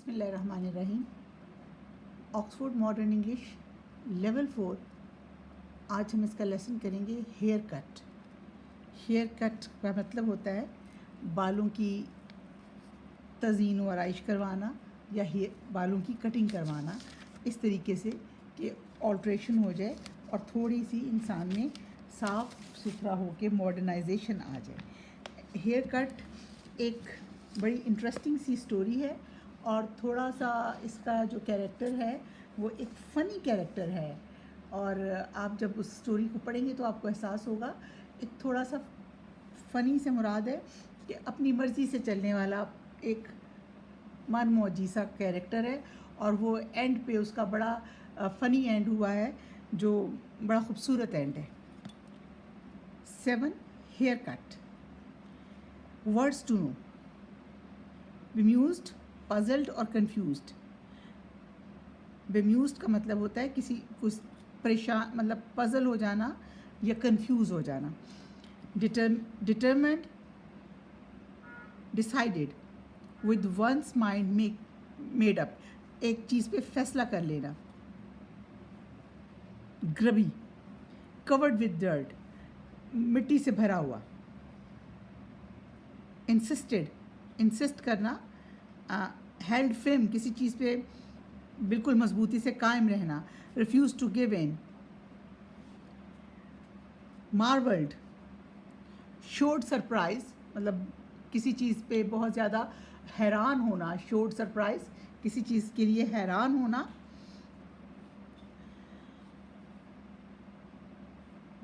बिस्मिल्लाहिर्रहमानिर्रहीम। Oxford modern English level 4। आज हम इसका लेसन करेंगे हेयर कट। हेयर कट का मतलब होता है बालों की तज़ीन व आराइश करवाना या बालों की कटिंग करवाना, इस तरीके से कि ऑल्ट्रेशन हो जाए और थोड़ी सी इंसान में साफ़ सुथरा हो के मॉडर्नाइजेशन आ जाए। हेयर कट एक बड़ी इंटरेस्टिंग सी स्टोरी है और थोड़ा सा इसका जो कैरेक्टर है वो एक फ़नी कैरेक्टर है, और आप जब उस स्टोरी को पढ़ेंगे तो आपको एहसास होगा एक थोड़ा सा फ़नी से मुराद है कि अपनी मर्ज़ी से चलने वाला एक मनमौजी सा कैरेक्टर है, और वो एंड पे उसका बड़ा फ़नी एंड हुआ है जो बड़ा ख़ूबसूरत एंड है। 7. Haircut. Words to know: bemused, puzzled और कंफ्यूज्ड। बेम्यूज्ड का मतलब होता है किसी कुछ परेशान, मतलब पजल हो जाना या कंफ्यूज हो जाना। Determined, decided, with once mind made up, एक चीज़ पे फैसला कर लेना। ग्रबी, कवर्ड विद डर्ट, मिट्टी से भरा हुआ। इंसिस्टेड, इंसिस्ट करना। हेल्ड फिर्म, किसी चीज़ पे बिल्कुल मजबूती से कायम रहना। Refuse to give in. Marvelled, showed surprise, मतलब किसी चीज़ पे बहुत ज़्यादा हैरान होना। शोड सरप्राइज, किसी चीज़ के लिए हैरान होना।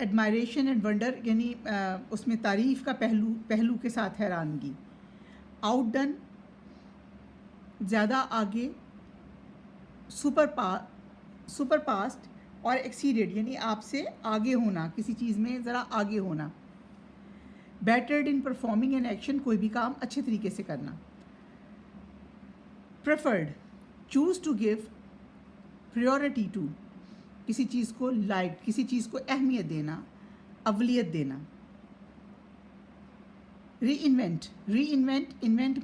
एडमायरेशन एंड वंडर, यानी उसमें तारीफ़ का पहलू के साथ हैरानगी। आउटडन, ज़्यादा आगे। सुपर पास्ट और एक्सीडेड, यानी आपसे आगे होना, किसी चीज़ में ज़रा आगे होना। Bettered in performing an action, कोई भी काम अच्छे तरीके से करना। Preferred, choose to give priority to, किसी चीज़ को लाइक, किसी चीज़ को अहमियत देना, अवलियत देना। री इन्वेंट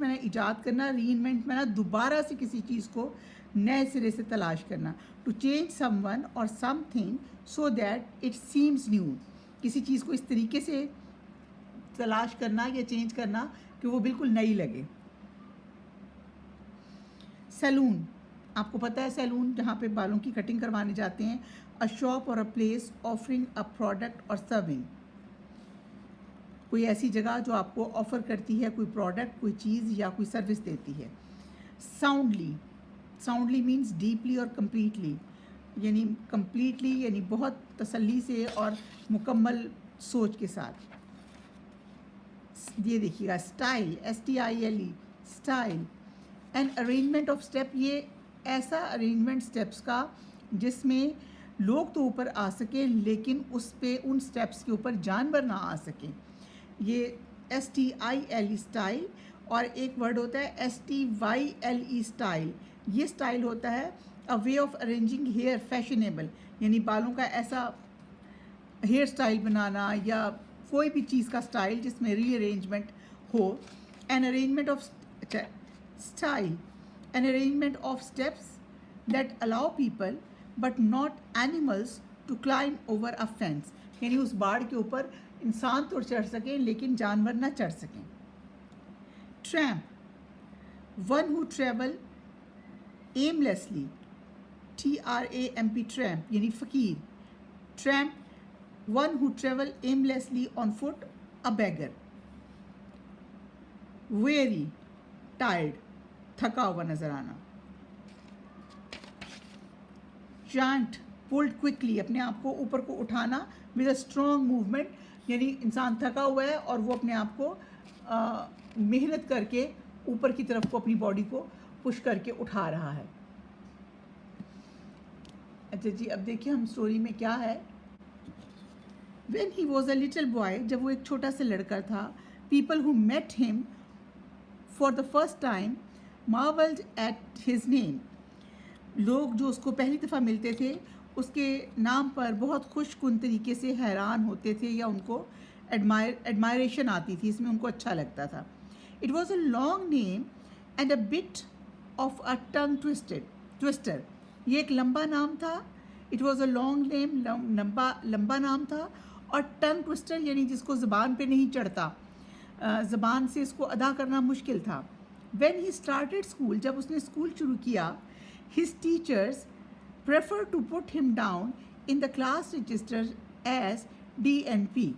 मैंने ईजाद करना, री इन्वेंट मैंने दोबारा से किसी चीज़ को नए सिरे से तलाश करना। टू चेंज समवन और something so that it seems new, किसी चीज़ को इस तरीके से तलाश करना या चेंज करना कि वो बिल्कुल नई लगे। सैलून, आपको पता है सैलून जहाँ पे बालों की कटिंग करवाने जाते हैं। अ शॉप और a place offering a product और सर्विंग, कोई ऐसी जगह जो आपको ऑफ़र करती है कोई प्रोडक्ट, कोई चीज़ या कोई सर्विस देती है। साउंडली मीन्स डीपली और कम्प्लीटली, यानी कम्प्लीटली यानी बहुत तसल्ली से और मुकम्मल सोच के साथ। ये देखिएगा style, STILE, style. An arrangement of step, ये ऐसा अरेंजमेंट स्टेप्स का जिसमें लोग तो ऊपर आ सकें लेकिन उस पे उन स्टेप्स के ऊपर जानवर ना आ सकें। ये STILE स्टाइल, और एक वर्ड होता है STYLE स्टाइल। ये स्टाइल होता है a way of arranging hair fashionable, यानी बालों का ऐसा हेयर स्टाइल बनाना या कोई भी चीज़ का स्टाइल जिसमें रीअरेंजमेंट हो। An arrangement of style, an arrangement of steps that allow people but not animals to climb over a fence, यानी उस बाड़ के ऊपर इंसान तो चढ़ सकें लेकिन जानवर ना चढ़ सकें। Tramp, one who travel aimlessly, TRAMP, tramp यानी फ़कीर। Tramp, one who travel aimlessly on foot, a beggar. Very, tired, थका हुआ नजर आना। चांट, पुल्ड क्विकली, अपने आप को ऊपर को उठाना विद अ स्ट्रॉन्ग मूवमेंट, यानी इंसान थका हुआ है और वो अपने आप को मेहनत करके ऊपर की तरफ को अपनी बॉडी को पुश करके उठा रहा है। अच्छा जी, अब देखिए हम स्टोरी में क्या है। When he was a little boy, जब वो एक छोटा सा लड़का था, people who met him for the first time marveled at his name, लोग जो उसको पहली दफ़ा मिलते थे उसके नाम पर बहुत खुशकुन तरीके से हैरान होते थे या उनको एडमायरेशन आती थी, इसमें उनको अच्छा लगता था। It was a long name and a bit of a tongue twister. ये एक लंबा नाम था, it was a long name, लंबा नाम था। और टंग ट्विस्टर यानी जिसको ज़बान पे नहीं चढ़ता, ज़बान से इसको अदा करना मुश्किल था। When he started school, जब उसने स्कूल शुरू किया, his teachers preferred to put him down in the class register as DNP.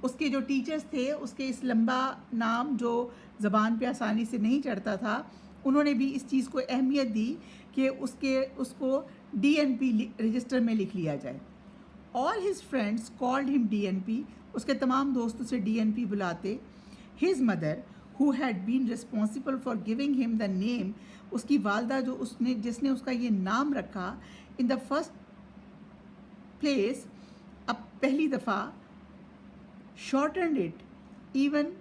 उसके जो टीचर्स थे, उसके इस लंबा नाम जो ज़बान पे आसानी से नहीं चढ़ता था, उन्होंने भी इस चीज़ को अहमियत दी कि उसको DNP रजिस्टर में लिख लिया जाए। All his friends called him DNP. उसके तमाम दोस्त उसे DNP बुलाते। His mother, who had been responsible for giving him the name, उसकी वालदा जिसने उसका ये नाम रखा, in the first place, अब पहली दफ़ा, shortened it even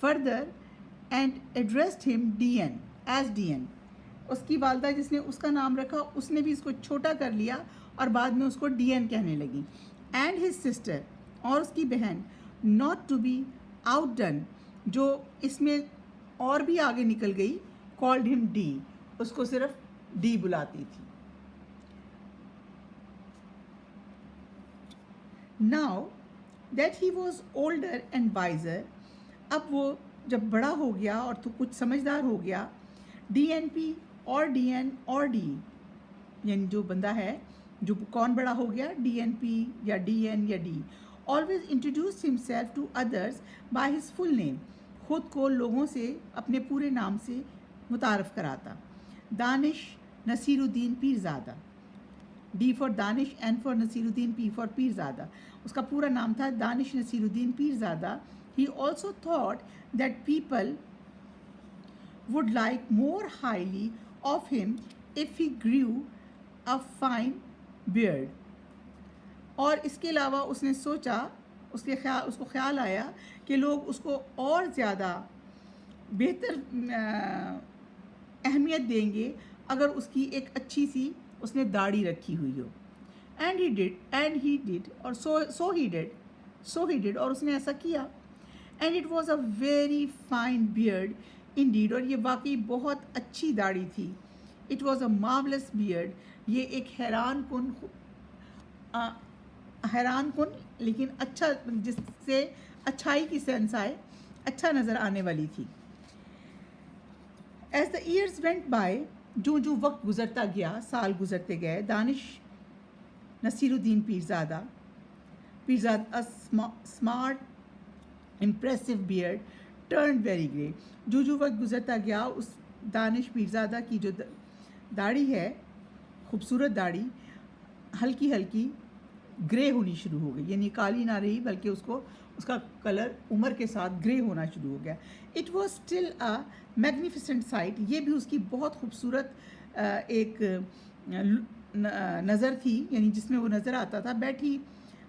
further and addressed him DN as DN. उसकी वालदा जिसने उसका नाम रखा, उसने भी इसको छोटा कर लिया और बाद में उसको DN कहने लगी। And his sister, और उसकी बहन, not to be outdone, जो इसमें और भी आगे निकल गई, called him D, उसको सिर्फ D बुलाती थी। Now that he was older and wiser, अब वो जब बड़ा हो गया और तो कुछ समझदार हो गया, DNP और DN और D, यानी जो बंदा है, जो कौन बड़ा हो गया, DNP या DN या D, always introduced himself to others by his full name, खुद को लोगों से अपने पूरे नाम से मुतारफ़ कराता। Danish Nasiruddin Pirzada, D for Danish, N for Naseeruddin, P for Pirzada. उसका पूरा नाम था Danish Nasiruddin Pirzada. He also thought that people would like more highly of him if he grew a fine beard. और इसके अलावा उसने सोचा, उसको ख्याल आया कि लोग उसको और ज़्यादा बेहतर अहमियत देंगे अगर उसकी एक अच्छी सी उसने दाढ़ी रखी हुई हो। And he did, और so he did, और उसने ऐसा किया। And it was a very fine beard indeed, और ये वाकई बहुत अच्छी दाढ़ी थी। It was a marvelous beard, ये एक हैरान कुन लेकिन अच्छा, जिससे अच्छाई की सेंस आए, अच्छा नज़र आने वाली थी। As the years went by, जो वक्त गुज़रता गया, साल गुज़रते गए, Danish Nasiruddin Pirzada, a smart, impressive beard turned very grey. जो वक्त गुज़रता गया, उस दानिश पीरज़ादा की जो दाढ़ी है, खूबसूरत दाढ़ी, हल्की हल्की ग्रे होनी शुरू हो गई, यानी काली ना रही बल्कि उसका कलर उम्र के साथ ग्रे होना शुरू हो गया। It was still a magnificent site, ये भी उसकी बहुत खूबसूरत एक नज़र थी, यानी जिसमें वो नज़र आता था बैठी।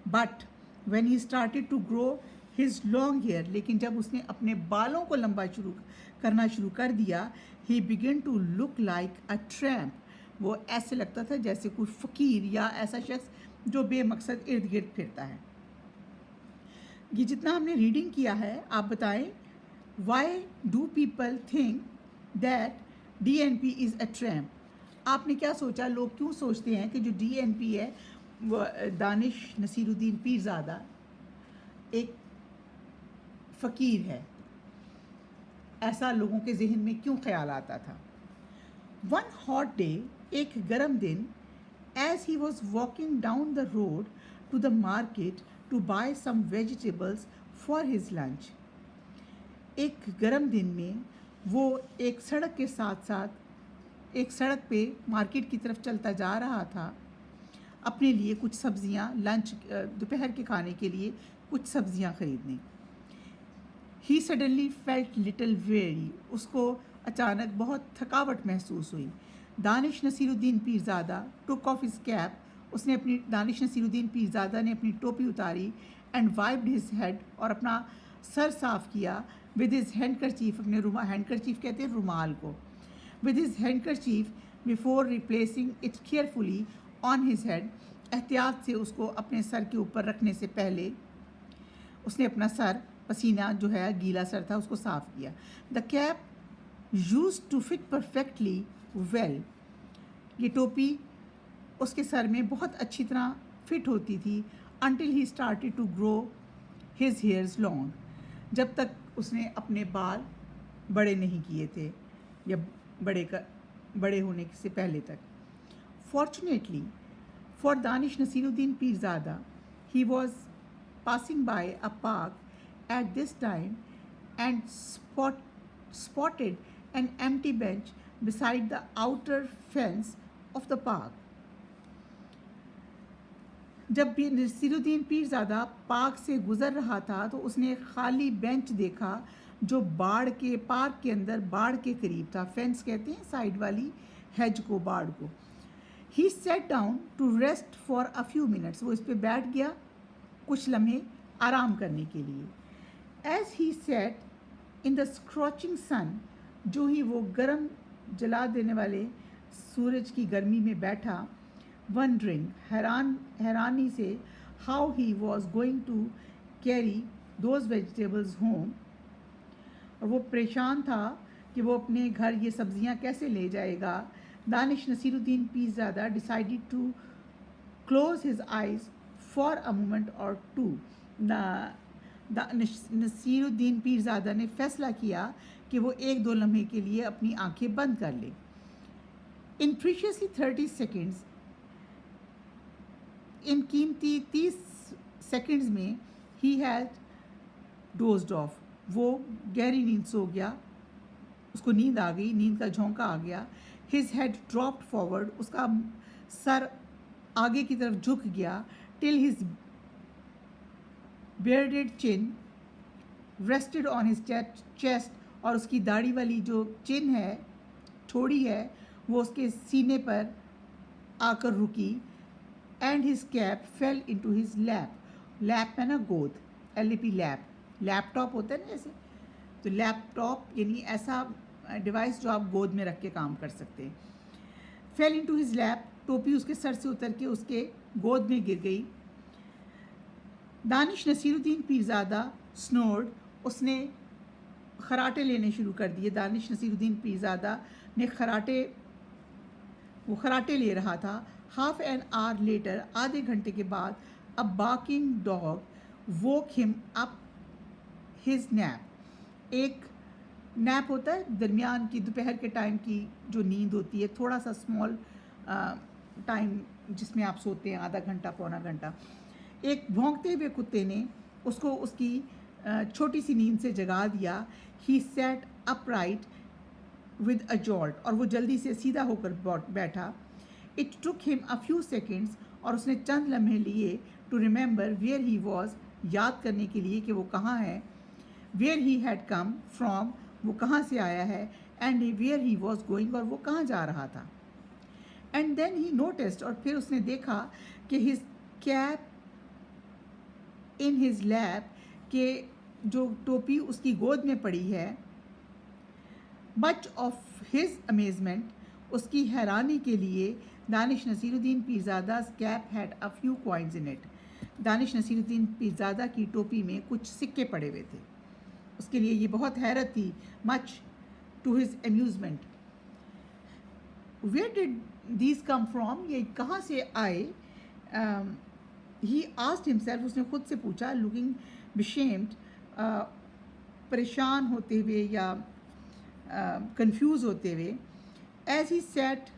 But when he started to grow his long hair, लेकिन जब उसने अपने बालों को लंबा करना शुरू कर दिया, he begin to look like a tramp, वो ऐसे लगता था जैसे कोई फ़कीर या ऐसा शख्स जो बेमकसद इर्द गिर्द फिरता है। ये जितना हमने रीडिंग किया है, आप बताएं, why do people think that DNP is a tramp? आपने क्या सोचा, लोग क्यों सोचते हैं कि जो DNP है वो दानिश नसीरुद्दीन पीरज़ादा एक फ़कीर है? ऐसा लोगों के जहन में क्यों ख्याल आता था? वन हॉट डे, एक गर्म दिन, as he was walking down the road to the market to buy some vegetables for his lunch. एक गर्म दिन में वो एक सड़क के साथ साथ एक सड़क पे मार्केट की तरफ चलता जा रहा था अपने लिए कुछ सब्जियां, लंच दोपहर के खाने के लिए कुछ सब्जियां खरीदने। He suddenly felt little weary, उसको अचानक बहुत थकावट महसूस हुई। Danish Nasiruddin Pirzada took off his cap, Danish Nasiruddin Pirzada ने अपनी टोपी उतारी, एंड वाइप्ड हिज हेड, और अपना सर साफ़ किया, विद हिज हैंडकरचीफ, अपने हैंडकरचीफ कहते हैं रुमाल को, with his handkerchief before replacing it carefully on his head, एहतियात से उसको अपने सर के ऊपर रखने से पहले उसने अपना सर, पसीना जो है गीला सर था, उसको साफ़ किया। The cap used to fit perfectly well. ये टोपी उसके सर में बहुत अच्छी तरह फिट होती थी until he started to grow his hairs long, जब तक उसने अपने बाल बड़े नहीं किए थे या बड़े होने से पहले तक। Fortunately for Danish Nasiruddin Pirzada, he was passing by a park at this time and spotted an empty bench beside the outer fence of the park. जब भी नसीरुद्दीन पीरज़ादा पार्क से गुज़र रहा था तो उसने एक खाली बेंच देखा जो पार्क के अंदर बाड़ के करीब था। फेंस कहते हैं साइड वाली हेज को, बाड़ को। He set down to rest for a few minutes, वो इस पे बैठ गया कुछ लम्हे आराम करने के लिए। As he set in the scorching sun, जो ही वो गर्म जला देने वाले सूरज की गर्मी में बैठा, wondering, हैरानी से, how he was going to carry those vegetables home, और वो परेशान था कि वो अपने घर ये सब्जियां कैसे ले जाएगा। Danish Nasiruddin Pirzada decided to close his eyes for a moment or two. Naseeruddin Pirzada ने फैसला किया कि वो 1-2 लम्हे के लिए अपनी आंखें बंद कर ले। In preciously 30 seconds, इन कीमती 30 सेकंड्स में ही हैड डोज्ड ऑफ, वो गहरी नींद सो गया, उसको नींद आ गई, नींद का झोंका आ गया। हिज हेड ड्रॉप्ड फॉरवर्ड, उसका सर आगे की तरफ झुक गया। Till his bearded chin rested on his chest, और उसकी दाढ़ी वाली जो चिन है, ठोड़ी है, वो उसके सीने पर आकर रुकी। And his cap fail into his lap, lap है ना गोद, LAP लैप, लैपटॉप होता है ना जैसे, तो लैपटॉप यानी ऐसा डिवाइस जो आप गोद में रख के काम कर सकते हैं। फेल इनटू हिज लैप, टोपी उसके सर से उतर के उसके गोद में गिर गई। दानिश नसीरुद्दीन पीरज़ादा स्नोर्ड, उसने खराटे लेने शुरू कर दिए। दानिश नसीरुद्दीन पीरज़ादा ने खराटे ले रहा था। हाफ एन आवर लेटर, आधे घंटे के बाद, अ बार्किंग डॉग वोक हिम अप हिज नैप, एक नैप होता है दरमियान की दोपहर के टाइम की जो नींद होती है, थोड़ा सा स्मॉल टाइम जिसमें आप सोते हैं, आधा घंटा पौना घंटा। एक भौंकते हुए कुत्ते ने उसको उसकी छोटी सी नींद से जगा दिया। He set upright with a jolt, और वो जल्दी से सीधा होकर बैठा। It took him a few seconds, और उसने चंद लम्हे लिए to remember where he was, याद करने के लिए कि वो कहाँ है। Where he had come from, वो कहाँ से आया है। And where he was going, और वो कहाँ जा रहा था। एंड देन ही नोटिस्ड, और फिर उसने देखा कि his cap in his lap, के जो टोपी उसकी गोद में पड़ी है। मच ऑफ हिज अमेजमेंट, उसकी हैरानी के लिए, Danish Nasiruddin Pirzada cap had a few coins in it, Danish Nasiruddin Pirzada की टोपी में कुछ सिक्के पड़े हुए थे। उसके लिए ये बहुत हैरत थी। Much to his amusement, where did these come from, ये कहाँ से आए। ही आस्क्ड हिमसेल्फ, उसने खुद से पूछा। लुकिंग बिशेम्ड, परेशान होते हुए या कंफ्यूज होते हुए। As he sat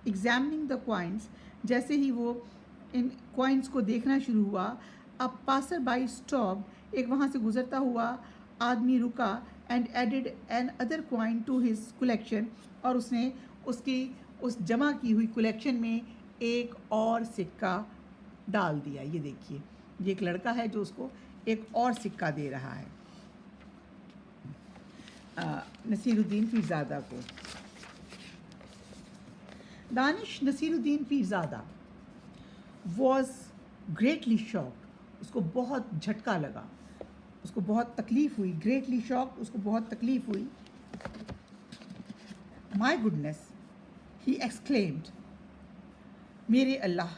examining the coins, जैसे ही वो इन कॉइन्स को देखना शुरू हुआ। अब पासर बाई स्टॉप, एक वहाँ से गुजरता हुआ आदमी रुका। And added another coin to his collection, और उसने उसकी उस जमा की हुई कलेक्शन में एक और सिक्का डाल दिया। ये देखिए, ये एक लड़का है जो उसको एक और सिक्का दे रहा है नसीरुद्दीन पीरज़ादा को। Danish Nasiruddin Pirzada was greatly shocked, उसको बहुत झटका लगा, उसको बहुत तकलीफ़ हुई। ग्रेटली शॉक्ड, उसको बहुत तकलीफ़ हुई। माई गुडनेस, ही एक्सक्लेम्ड, मेरे अल्लाह,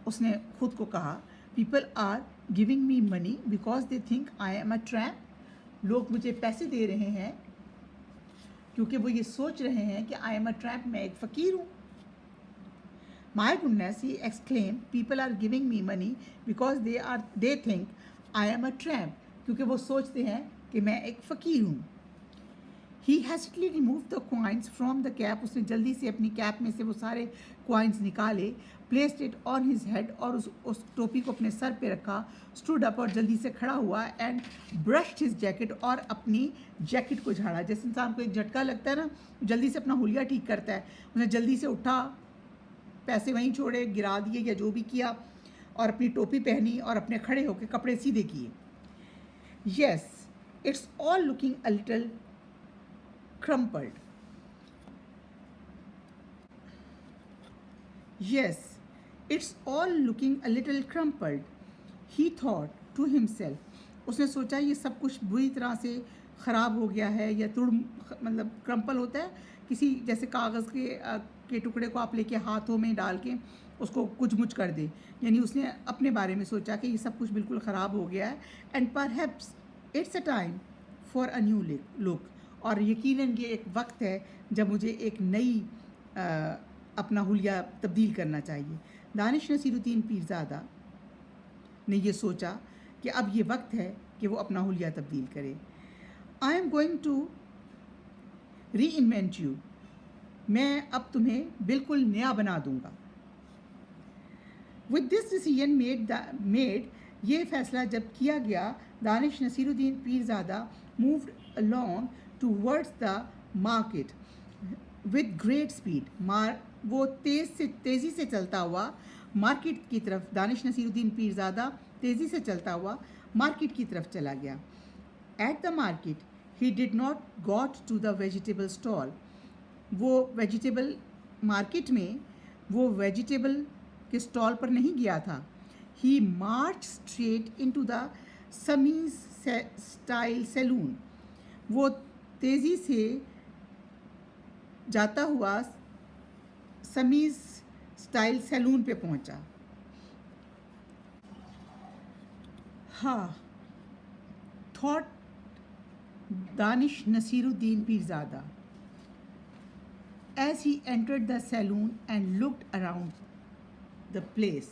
उसने खुद को कहा। People are giving me money because they think I am a tramp, लोग मुझे पैसे दे रहे हैं क्योंकि वो ये सोच रहे हैं कि आई एम अ ट्रैप, मैं एक फ़कीर हूँ। My goodness, he exclaim, people are giving me money because they think I am a tramp, क्योंकि वो सोचते हैं कि मैं एक फ़कीर हूँ। He hastily remove the coins from the cap, उसने जल्दी से अपनी कैप में से वो सारे कॉइन्स निकाले, placed it on his head, और उस टोपी को अपने सर पे रखा, स्टूड अप, और जल्दी से खड़ा हुआ, एंड ब्रश्ड हिज जैकेट, और अपनी जैकेट को झाड़ा। जैसे इंसान को एक झटका लगता है ना, जल्दी से अपना हुलिया ठीक करता है, उसने जल्दी से उठा, पैसे वहीं छोड़े, गिरा दिए या जो भी किया, और अपनी टोपी पहनी और अपने खड़े होकर कपड़े सीधे किए। Yes, it's all looking a little crumpled. Yes, it's all looking a little crumpled. He thought to himself. उसने सोचा ये सब कुछ बुरी तरह से ख़राब हो गया है, या मतलब क्रम्पल होता है किसी, जैसे कागज़ के टुकड़े को आप लेके हाथों में डाल के उसको कुछ मुच कर दे, यानी उसने अपने बारे में सोचा कि ये सब कुछ बिल्कुल ख़राब हो गया है। And perhaps it's a time for a new look, और यकीनन ये एक वक्त है जब मुझे एक नई अपना हुलिया तब्दील करना चाहिए। दानिश नसीरुद्दीन पीरज़ादा ने ये सोचा कि अब ये वक्त है कि वो अपना हुलिया तब्दील करे। I am going to reinvent you, मैं अब तुम्हें बिल्कुल नया बना दूंगा। विद दिस डिसीजन मेड, ये फैसला जब किया गया, Danish Nasiruddin Pirzada moved along towards the market with great speed. वो तेज़ी से चलता हुआ मार्केट की तरफ, दानिश नसीरुद्दीन पीरज़ादा तेज़ी से चलता हुआ मार्केट की तरफ चला गया। At the market he did not got to the vegetable stall, वो वेजिटेबल मार्केट में वो वेजिटेबल के स्टॉल पर नहीं गया था। He march straight into the Sammy's style salon, वो तेज़ी से जाता हुआ समीज स्टाइल सैलून पे पहुंचा। हाँ, thought Danish Nasiruddin Pirzada as he entered the saloon and looked around the place.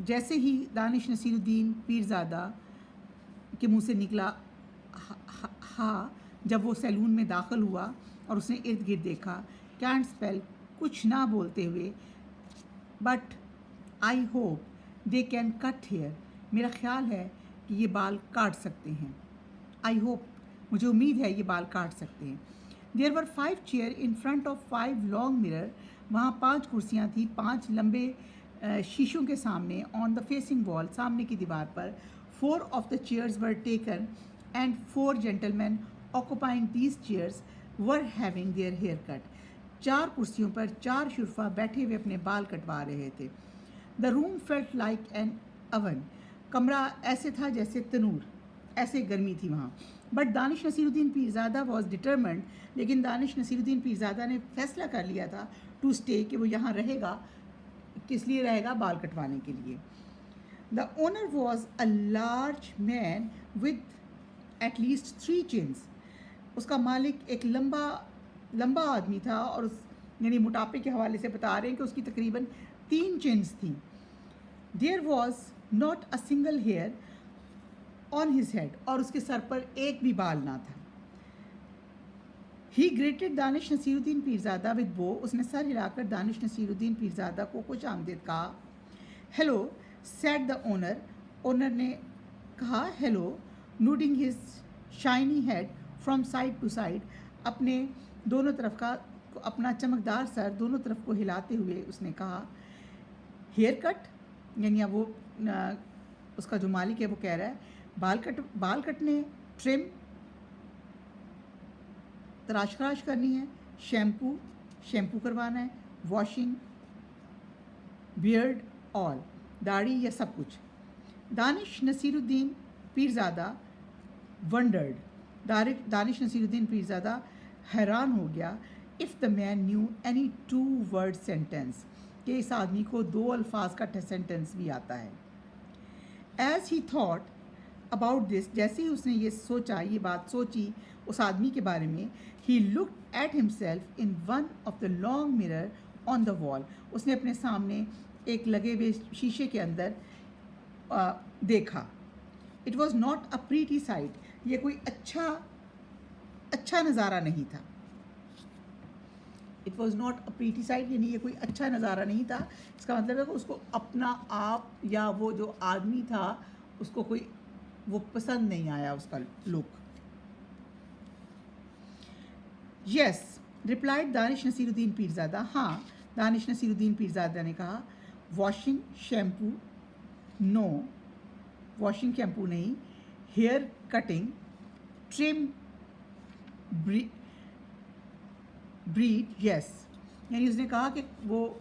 जैसे ही दानिश नसीरुद्दीन पीरज़ादा के मुंह से निकला हाँ, जब वो सैलून में दाखिल हुआ और उसने इर्द गिर्द देखा, कैंट स्पेल, कुछ ना बोलते हुए, but I hope they can cut hair, मेरा ख्याल है कि ये बाल काट सकते हैं। आई होप, मुझे उम्मीद है ये बाल काट सकते हैं। There were 5 chair in front of 5 long mirror, वहाँ 5 कुर्सियाँ थी 5 लंबे शीशों के सामने। ऑन द फेसिंग वॉल, सामने की दीवार पर, 4 of the chairs were taken and 4 gentleman occupying these chairs were having their hair cut. 4 कुर्सियों पर 4 शुरफा बैठे हुए अपने बाल कटवा रहे थे। The room felt like an oven, कमरा ऐसे था जैसे तनूर, ऐसे गर्मी थी वहाँ। But Danish Nasiruddin Pirzada was determined, लेकिन दानिश नसीरुद्दीन पीरज़ादा ने फैसला कर लिया था टू स्टे, कि वो यहाँ रहेगा। किस लिए रहेगा? बाल कटवाने के लिए। The owner was a large man with at least 3 चिन्स, उसका मालिक एक लंबा आदमी था, और उस यानी मोटापे के हवाले से बता रहे हैं कि उसकी तकरीबन 3 चिन्स थी। There was not a single hair on his head, और उसके सर पर एक भी बाल ना था। He greeted Danish Nasiruddin Pirzada with bow, उसने सर हिलाकर दानिश नसीरुद्दीन पीरज़ादा को खुश आमदीद कहा। Hello said the owner, owner ने कहा hello, nodding his shiny head from side to side, अपने दोनों तरफ का, अपना चमकदार सर दोनों तरफ को हिलाते हुए उसने कहा। हेयर कट, यानी वो उसका जो मालिक है वो कह रहा है बाल कटने, ट्रिम, तराश करनी है, शैम्पू करवाना है, वॉशिंग, बियर्ड, ऑल, दाढ़ी या सब कुछ। दानिश नसीरुद्दीन पीरज़ादा वंडर्ड, दानिश नसीरुद्दीन पीरज़ादा हैरान हो गया। If the man new any 2 word sentence, कि इस आदमी को 2 अल्फाज का सेंटेंस भी आता है। As he thought about this, जैसे ही उसने ये सोचा, ये बात सोची उस आदमी के बारे में, he looked at himself in one of the long mirror on the wall, उसने अपने सामने एक लगे हुए शीशे के अंदर देखा. It was not a pretty site, ये कोई अच्छा नज़ारा नहीं था. It was not a pretty site, यानी ये कोई अच्छा नज़ारा नहीं था. इसका मतलब है कि उसको अपना आप या वो जो आदमी था उसको कोई वो पसंद नहीं आया उसका look. Yes replied Danish Nasiruddin Pirzada, हाँ दानिश नसीरुद्दीन पीरज़ादा ने कहा. Washing shampoo, no washing shampoo नहीं. Hair cutting, trim, breed, yes. यानी उसने कहा कि वो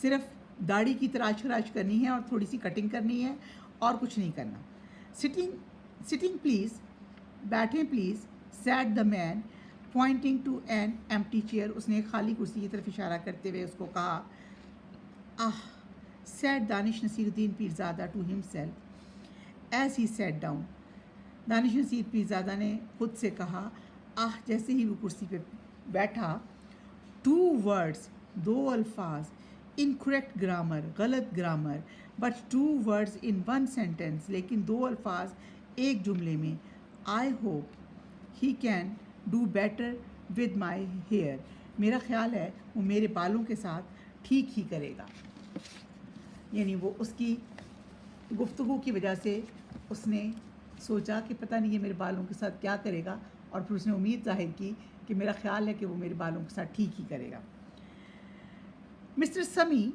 सिर्फ दाढ़ी की तराश खराश करनी है और थोड़ी सी कटिंग करनी है और कुछ नहीं करना. सिटिंग प्लीज़, बैठें please, said the man pointing to an empty chair, उसने एक खाली कुर्सी की तरफ इशारा करते हुए उसको कहा. Ah, sat Danish Nasiruddin Pirzada to himself as he sat down, Danish Nasir Pirzada ने खुद से कहा आह जैसे ही वो कुर्सी पे बैठा. 2 वर्ड्स, 2 अल्फाज, इनकरेक्ट ग्रामर, गलत grammar, but 2 words in 1 sentence, लेकिन 2 अल्फाज एक जुमले में. I hope he can do better with my hair, मेरा ख्याल है वो मेरे बालों के साथ ठीक ही करेगा. यानी वो उसकी गुफ्तगू की वजह से उसने सोचा कि पता नहीं ये मेरे बालों के साथ क्या करेगा, और फिर उसने उम्मीद जाहिर की कि मेरा ख्याल है कि वो मेरे बालों के साथ ठीक ही करेगा. Mister Sammy,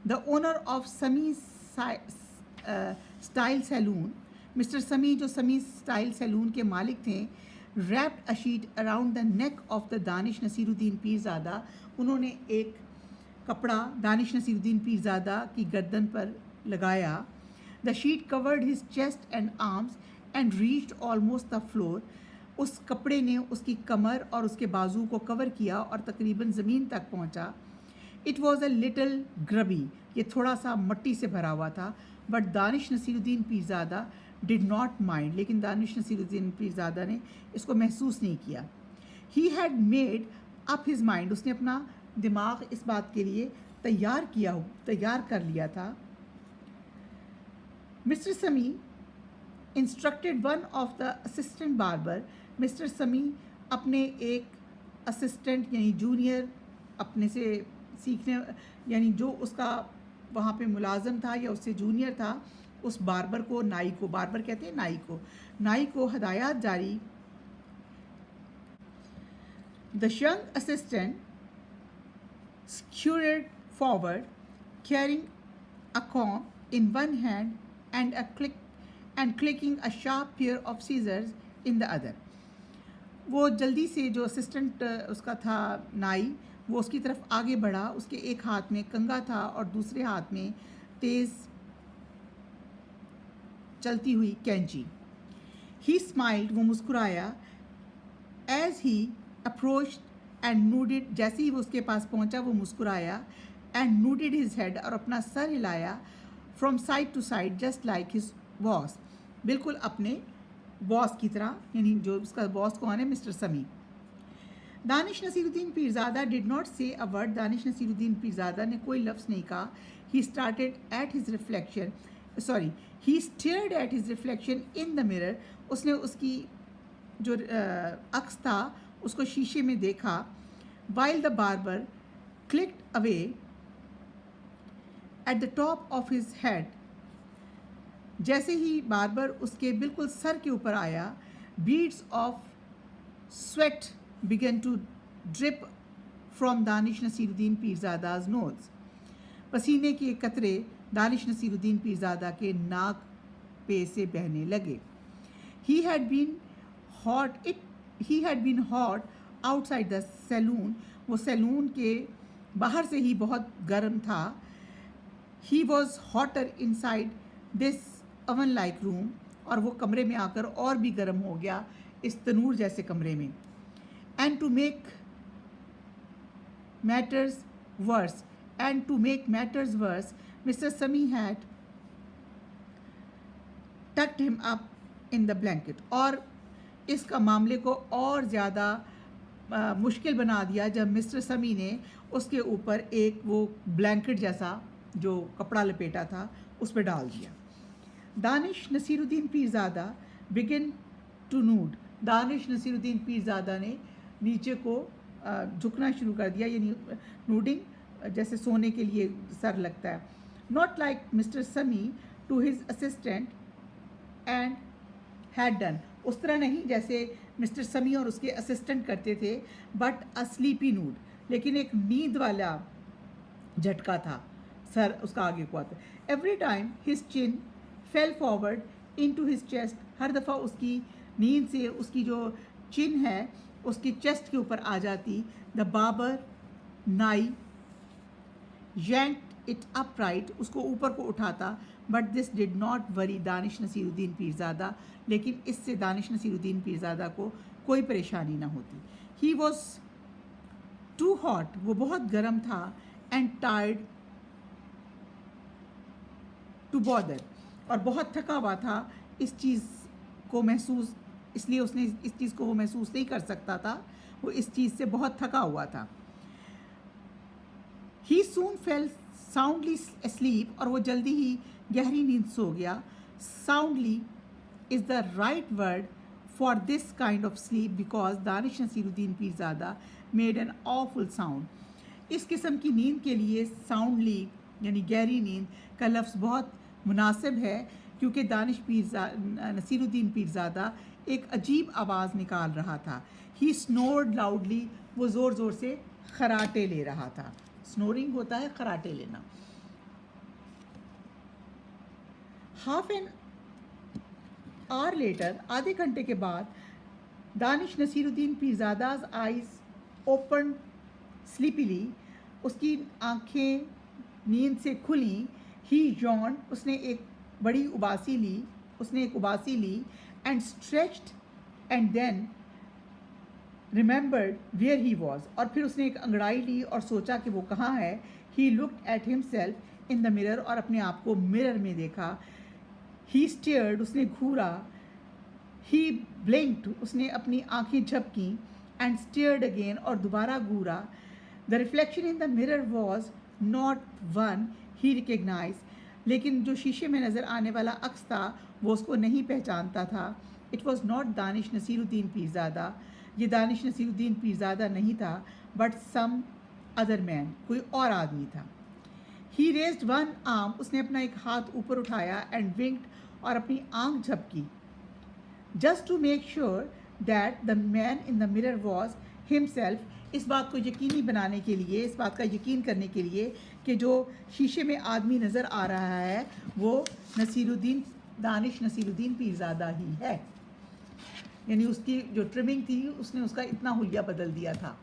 the owner of Sammy style salon, mister Sammy जो समी स्टाइल सैलून के मालिक थे, wrapped a sheet around the neck of the Danish Nasiruddin Pirzada, उन्होंने एक कपड़ा दानिश नसीरुद्दीन पीरज़ादा की गर्दन पर लगाया. The sheet covered his chest and arms and reached almost the floor, उस कपड़े ने उसकी कमर और उसके बाजू को कवर किया और तकरीबन ज़मीन तक पहुंचा. It was a little grubby, ये थोड़ा सा मट्टी से भरा हुआ था. But Danish Nasiruddin Pirzada did not mind, लेकिन दानिश नसीरुद्दीन पीरज़ादा ने इसको महसूस नहीं किया. He had made up his mind, उसने अपना दिमाग इस बात के लिए तैयार कर लिया था. मिस्टर समी instructed one of the assistant barber, mister समी अपने एक असिस्टेंट यानी जूनियर अपने से सीखने, यानी जो उसका वहाँ पे मुलाजम था या उससे जूनियर था, उस बार्बर को, नाई को, बार्बर कहते हैं नाई को हदायत जारी. The young assistant scurried forward, carrying a comb in one hand and clicking a sharp pair of scissors in the other. वो जल्दी से जो असिस्टेंट उसका था नाई, वो उसकी तरफ आगे बढ़ा. उसके एक हाथ में कंगा था और दूसरे हाथ में तेज़ चलती हुई कैंची. ही स्माइल्ड, वो मुस्कुराया. एज ही अप्रोच्ड एंड नूडेड, जैसे ही वो उसके पास पहुंचा वो मुस्कुराया. एंड नूडेड हिज हेड, और अपना सर हिलाया. From side to side just like his boss, बिल्कुल अपने बॉस की तरह, यानी जो उसका बॉस कौन है, mister Sami. Danish Nasiruddin Pirzada did not say a word, Danish Nasiruddin Pirzada ने कोई लफ्ज़ नहीं कहा. He stared at his reflection in the mirror, उसने उसकी जो अक्स था उसको शीशे में देखा. While the barber clicked away at the top of his head, जैसे ही बार्बर उसके बिल्कुल सर के ऊपर आया. Beads of sweat began to drip from Danish Nasiruddin Pirzada's nose, पसीने के कतरे दानिश नसीरुद्दीन पीरज़ादा के नाक पे से बहने लगे. He had been hot outside the saloon, वो सैलून के बाहर से ही बहुत गर्म था. He was hotter inside this oven like room, और वो कमरे में आकर और भी गर्म हो गया इस तनूर जैसे कमरे में. And to make matters worse, Mr. Sami had tucked him up in the blanket. और इसका मामले को और ज़्यादा मुश्किल बना दिया जब मिस्टर समी ने उसके ऊपर एक वो ब्लैंकेट जैसा जो कपड़ा लपेटा था उस पर डाल दिया। Danish Nasiruddin Pirzada begin to nod. Danish Nasiruddin Pirzada ने नीचे को झुकना शुरू कर दिया, यानी नूडिंग जैसे सोने के लिए सर लगता है। Not like mister Sammy to his assistant and had done, उस तरह नहीं जैसे मिस्टर समी और उसके असिस्टेंट करते थे, बट अ स्लीपी नूड, लेकिन एक नींद वाला झटका था, सर उसका आगे को आता। Every time his chin fell forward into his chest, हर दफ़ा उसकी नींद से उसकी जो चिन है उसकी चेस्ट के ऊपर आ जाती। द बाबर नाई yanked इट अपराइट, उसको ऊपर को उठाता, but this did not worry Danish Nasiruddin Pirzada, लेकिन इससे दानिश नसीरुद्दीन पीरज़ादा को कोई परेशानी ना होती। ही वॉज टू हॉट, वो बहुत गर्म था, एंड टायर्ड टू बॉदर, और बहुत थका हुआ था इस चीज़ को महसूस, इसलिए उसने इस चीज़ को वो महसूस नहीं कर सकता था, वो इस चीज़ से बहुत थका हुआ था। He soon fell soundly asleep, और वो जल्दी ही गहरी नींद सो गया। Soundly is the right word for this kind of sleep because Danish Nasiruddin Pirzada made an awful sound. इस किस्म की नींद के लिए साउंडली यानी गहरी नींद का लफ्ज़ बहुत मुनासिब है, क्योंकि दानिश नसीरुद्दीन पीरज़ादा एक अजीब आवाज़ निकाल रहा था। ही स्नोर्ड लाउडली, वो ज़ोर ज़ोर से खराटे ले रहा था। स्नोरिंग होता है खराटे लेना। हाफ एन आवर लेटर, आधे घंटे के बाद, Danish Nasiruddin Pirzada's eyes open sleepily, उसकी आंखें नींद से खुली। ही yawned, उसने एक उबासी ली, and stretched and then remembered where he was, और फिर उसने एक अंगड़ाई ली और सोचा कि वो कहाँ है। He looked at himself in the mirror, और अपने आप को मिरर में देखा। ही स्टेयर्ड, उसने घूरा। ही ब्लिंक्ड, उसने अपनी आंखें झपकी। एंड स्टेयर्ड अगेन, और दोबारा घूरा। The reflection in the mirror was not one he recognize, लेकिन जो शीशे में नज़र आने वाला अक्स था वो उसको नहीं पहचानता था। It was not Danish Nasiruddin Pirzada, ये दानिश नसीरुद्दीन पीरज़ादा नहीं था, बट सम अदर मैन, कोई और आदमी था। ही रेज्ड वन आर्म, उसने अपना एक हाथ ऊपर उठाया, एंड विंक्ड, और अपनी आंख झपकी। Just to make sure that the man in the mirror was himself, इस बात को यकीनी बनाने के लिए, इस बात का यकीन करने के लिए कि जो शीशे में आदमी नज़र आ रहा है वो दानिश नसीरुद्दीन पीरज़ादा ही है, यानी उसकी जो ट्रिमिंग थी उसने उसका इतना हुलिया बदल दिया था।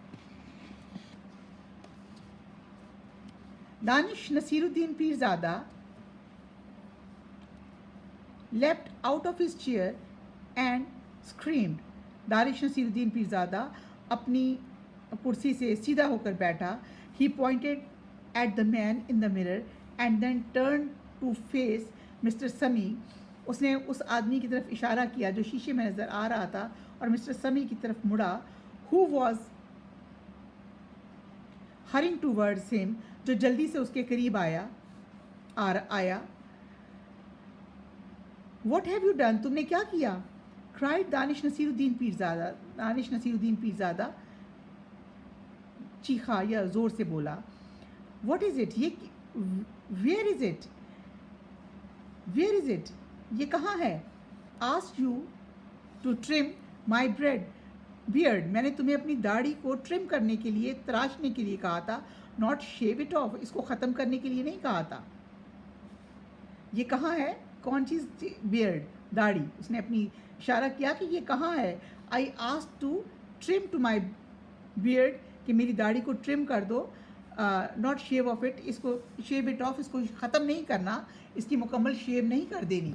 Danish Nasiruddin Pirzada leapt out of his chair and screamed. Danish Nasiruddin Pirzada अपनी कुर्सी से सीधा होकर बैठा। He pointed at the man in the mirror and then turned to face Mr. समी, उसने उस आदमी की तरफ इशारा किया जो शीशे में नज़र आ रहा था, और मिस्टर समी की तरफ मुड़ा। Who was hurrying towards him, जो जल्दी से उसके करीब आया। What have you done, तुमने क्या किया? Cried दानिश नसीरुद्दीन पीरज़ादा, दानिश नसीरुद्दीन पीरज़ादा चीखा या ज़ोर से बोला। What is it, ये where is it, where is it, ये कहाँ है? Asked you to trim my beard, मैंने तुम्हें अपनी दाढ़ी को ट्रिम करने के लिए, तराशने के लिए कहा था। Not shave it off, इसको ख़त्म करने के लिए नहीं कहा था। ये कहाँ है? कौन चीज़? बियर्ड, दाढ़ी। उसने अपनी इशारा किया कि ये कहाँ है। I asked to trim to my beard, कि मेरी दाढ़ी को ट्रिम कर दो। नॉट शेव ऑफ इट, इसको शेव इट ऑफ, इसको ख़त्म नहीं करना, इसकी मुकम्मल शेव नहीं कर देनी,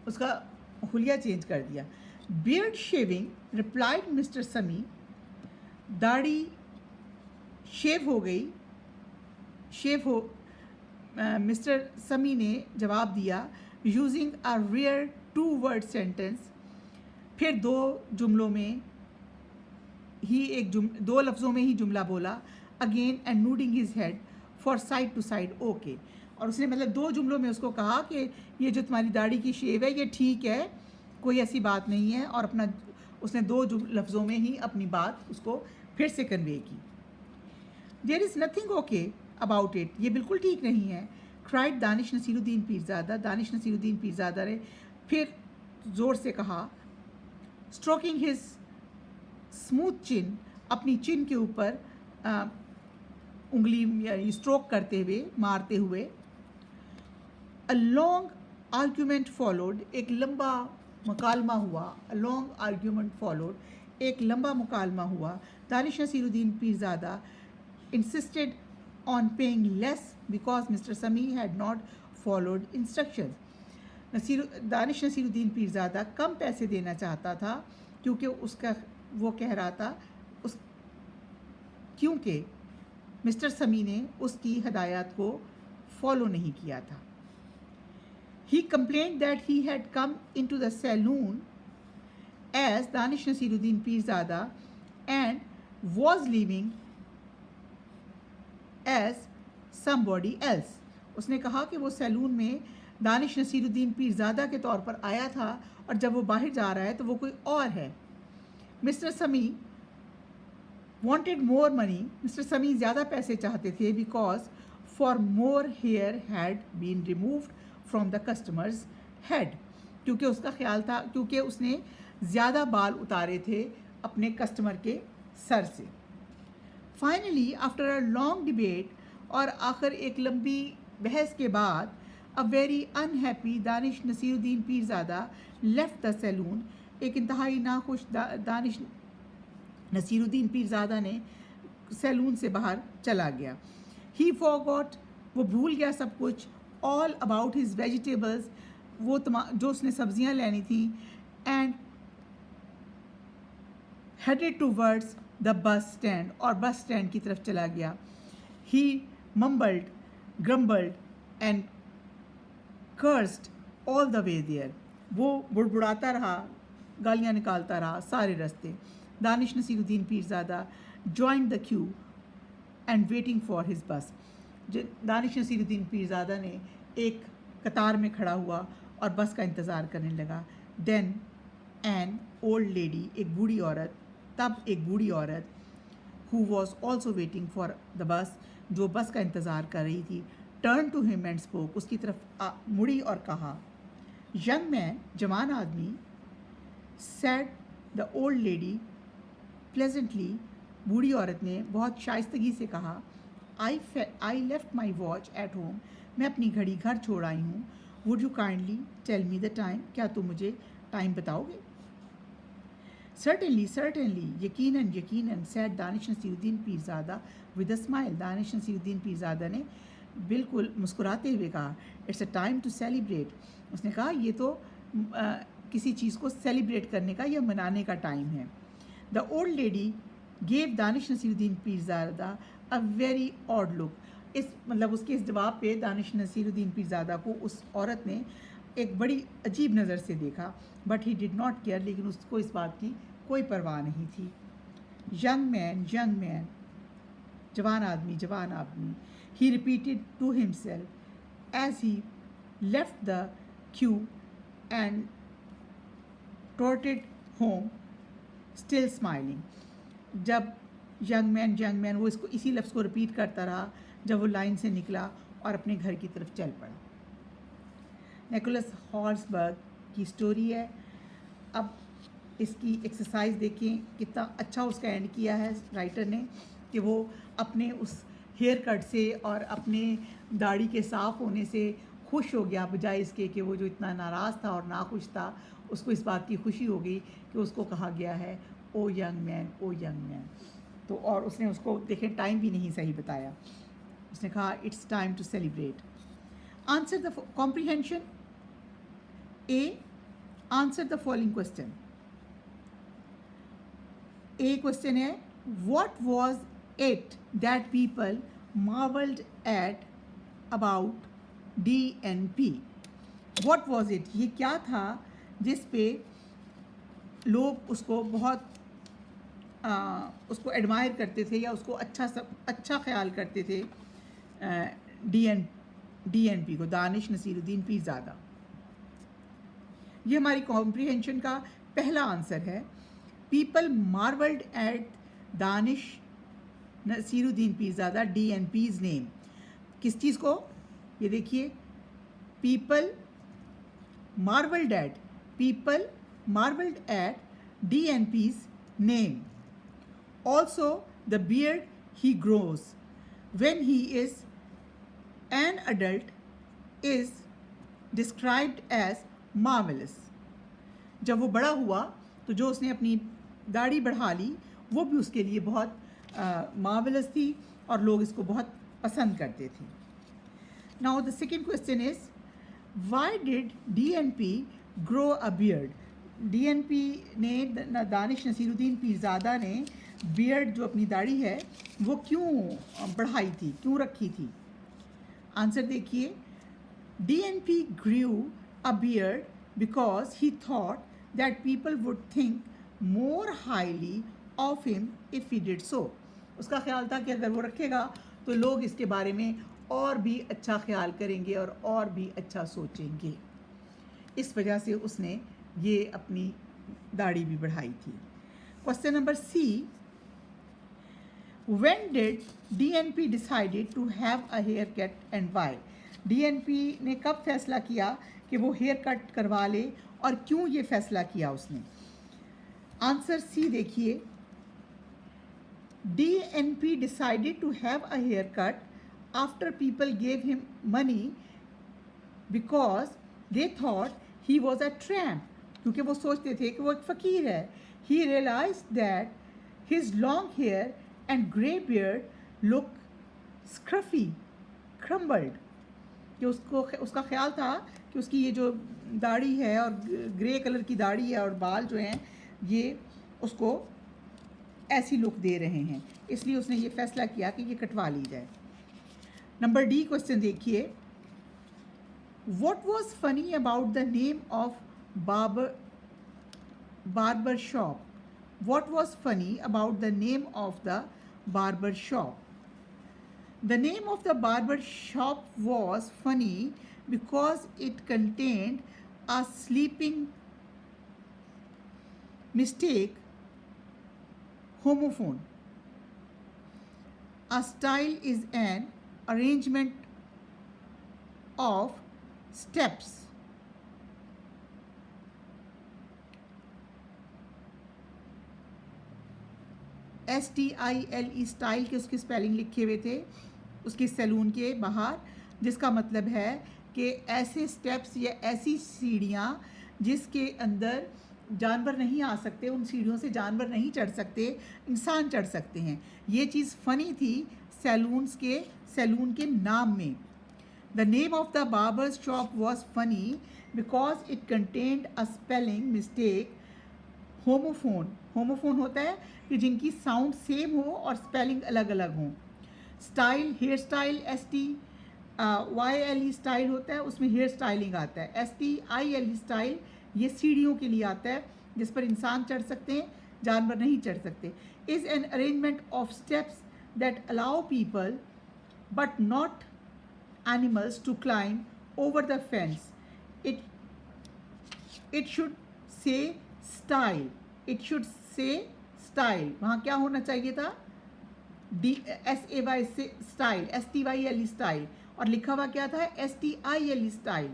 उसका हुलिया चेंज कर दिया। बियर्ड शेविंग, रिप्लाइड मिस्टर समी, दाढ़ी शेव हो गई, मिस्टर समी ने जवाब दिया। Using a rare 2 word sentence. फिर दो लफ्ज़ों में ही जुमला बोला। Again and nodding his head for side to side okay. और उसने मतलब 2 जुमलों में उसको कहा कि ये जो तुम्हारी दाढ़ी की शेव है ये ठीक है, कोई ऐसी बात नहीं है। और उसने 2 लफ्ज़ों में ही अपनी बात उसको फिर से कन्वे की। There is nothing okay about it, ये बिल्कुल ठीक नहीं है। क्राइड दानिश नसीरुद्दीन पीरज़ादा। दानिश नसीरुद्दीन पीरज़ादा ने फिर ज़ोर से कहा, स्ट्रोकिंग हिज स्मूथ चिन, अपनी चिन के ऊपर उंगली यानी स्ट्रोक करते हुए, मारते हुए। अ लॉन्ग आर्ग्यूमेंट फॉलोड, एक लंबा मुकालमा हुआ। अ लॉन्ग आर्ग्यूमेंट फॉलोड, एक लंबा मुकालमा हुआ। Danish Nasiruddin Pirzada insisted on paying less because Mr. Sami had not followed instructions. Danish Nasiruddin Pirzada कम पैसे देना चाहता था क्योंकि वो कह रहा था क्योंकि मिस्टर समी ने उसकी हदायत को फॉलो नहीं किया था। He complained that he had come into the saloon as Danish Nasiruddin Pirzada and was leaving as somebody else. उसने कहा कि वो सैलून में दानिश नसीरुद्दीन पीरज़ादा के तौर पर आया था और जब वो बाहर जा रहा है तो वो कोई और है। मिस्टर समी wanted more money, मिस्टर समी ज़्यादा पैसे चाहते थे because for more hair had been removed from the customer's head, क्योंकि उसका ख्याल था क्योंकि उसने ज़्यादा बाल उतारे थे अपने कस्टमर के सर से। Finally after a long debate, और आखिर एक लंबी बहस के बाद, a very unhappy Danish Nasiruddin Pirzada left the salon, एक इंतहाई नाखुश दानिश नसीरुद्दीन पीरज़ादा ने सैलून से बाहर चला गया। ही फॉरगॉट, वो भूल गया सब कुछ। ऑल अबाउट हिज वेजिटेबल्स, वो जो उसने सब्जियां लेनी थी। And headed towards the bus stand, और बस स्टैंड की तरफ चला गया। He mumbled, grumbled and cursed all the way there, वो बुड़बुड़ाता रहा, गालियाँ निकालता रहा सारे रास्ते। Danish Nasiruddin Pirzada joined the queue and waiting for his bus, Danish Nasiruddin Pirzada ने एक कतार में खड़ा हुआ और बस का इंतज़ार करने लगा। देन एन ओल्ड लेडी, एक बूढ़ी औरत, तब एक बूढ़ी औरत, who was also waiting for the bus, जो बस का इंतज़ार कर रही थी, turn to him and spoke, उसकी तरफ मुड़ी और कहा, यंग मैन, जवान आदमी, said the old lady pleasantly, बूढ़ी औरत ने बहुत शाइस्तगी से कहा, I left my watch at home, मैं अपनी घड़ी घर छोड़ आई हूँ। Would you kindly tell me the time, क्या तुम मुझे टाइम बताओगे? सर्टेनली सर्टेनली, यकीनन यकीनन, said Danish Nasiruddin Pirzada with a smile, Danish Nasiruddin Pirzada ने बिल्कुल मुस्कुराते हुए कहा, it's a time to celebrate, उसने कहा ये तो किसी चीज़ को सेलिब्रेट करने का या मनाने का टाइम है। The old lady gave Danish Nasiruddin Pirzada a very odd look, उसके इस जवाब पे दानिश नसीरुद्दीन पीरज़ादा को उस औरत ने एक बड़ी अजीब नज़र से देखा। But he did not care, लेकिन उसको इस बात की कोई परवाह नहीं थी। यंग मैन, जवान आदमी, जवान आदमी, he repeated to himself as he left the queue and trotted home still smiling. जब यंग मैन, वो इसको इसी लफ्ज़ को रिपीट करता रहा जब वो लाइन से निकला और अपने घर की तरफ चल पड़ा। निकोलस हॉल्सबर्ग की स्टोरी है। अब इसकी एक्सरसाइज देखें, कितना अच्छा उसका एंड किया है राइटर ने, कि वो अपने उस हेयर कट से और अपने दाढ़ी के साफ़ होने से खुश हो गया, बजाय इसके कि वो जो इतना नाराज़ था और नाखुश था, उसको इस बात की खुशी हो गई कि उसको कहा गया है ओ यंग मैन। तो और उसने उसको देखें टाइम भी नहीं सही बताया, उसने कहा it's time to celebrate. Answer the comprehension. A, answer the following question. A question है, what was it that people marvelled at about DNP? What was it, ये क्या था जिस पे लोग उसको बहुत उसको एडमायर करते थे या उसको अच्छा ख्याल करते थे। डीएनपी को, दानिश नसीरुद्दीन पीरज़ादा। ये हमारी कॉम्प्रिहेंशन का पहला आंसर है। People marvelled at Danish Nasiruddin Pirzada DNP's name. किस चीज़ को? ये देखिए, people marvelled at DNP's name. Also, the beard he grows when he is an adult is described as marvelous. जब वो बड़ा हुआ तो जो उसने अपनी दाढ़ी बढ़ा ली वो भी उसके लिए बहुत मार्वलस थी और लोग इसको बहुत पसंद करते थे। Now the second question is, why did DNP grow a beard? DNP ने, दानिश नसीरुद्दीन पीरज़ादा ने बियर्ड जो अपनी दाढ़ी है वो क्यों बढ़ाई थी, क्यों रखी थी? आंसर देखिए, DNP grew a beard because he thought that people would think more highly of him if he did so. उसका ख्याल था कि अगर वो रखेगा तो लोग इसके बारे में और भी अच्छा ख्याल करेंगे और भी अच्छा सोचेंगे। इस वजह से उसने ये अपनी दाढ़ी भी बढ़ाई थी। Question number C, when did DNP decided to have a hair cut and why? DNP ने कब फैसला किया कि वो हेयर कट करवा ले और क्यों ये फैसला किया उसने? आंसर सी देखिए, DNP decided to have a haircut after people gave him money because they thought he was a tramp. क्योंकि वो सोचते थे कि वो एक फ़कीर है। He realized that his long hair and grey beard look scruffy, crumbled. कि उसका ख्याल था कि उसकी ये जो दाढ़ी है और ग्रे कलर की दाढ़ी है और बाल जो हैं ये उसको ऐसी लुक दे रहे हैं, इसलिए उसने ये फैसला किया कि ये कटवा ली जाए। नंबर डी क्वेश्चन देखिए, what was funny about the name of barber shop? What was funny about the name of the barber shop? The name of the barber shop was funny because it contained a sleeping mistake homophone. A style is an arrangement of steps. STILE style के उसकी spelling लिखे हुए थे उसके salon के बाहर, जिसका मतलब है कि ऐसे स्टेप्स या ऐसी सीढ़ियाँ जिसके अंदर जानवर नहीं आ सकते, उन सीढ़ियों से जानवर नहीं चढ़ सकते, इंसान चढ़ सकते हैं। ये चीज़ फ़नी थी सैलून के नाम में। The name of the barber shop was funny because it contained a spelling mistake homophone होता है कि जिनकी साउंड सेम हो और स्पेलिंग अलग अलग हो। Style, hair style, STYLE style होता है, उसमें हेयर स्टाइलिंग आता है। STILE स्टाइल ये सीढ़ियों के लिए आता है जिस पर इंसान चढ़ सकते हैं, जानवर नहीं चढ़ सकते। Is an arrangement of steps that allow people but not animals to climb over the fence. It should say stile, it should say stile, वहाँ क्या होना चाहिए था? SAY से स्टाइल, STYLE स्टाइल, और लिखा हुआ क्या था? STILE style.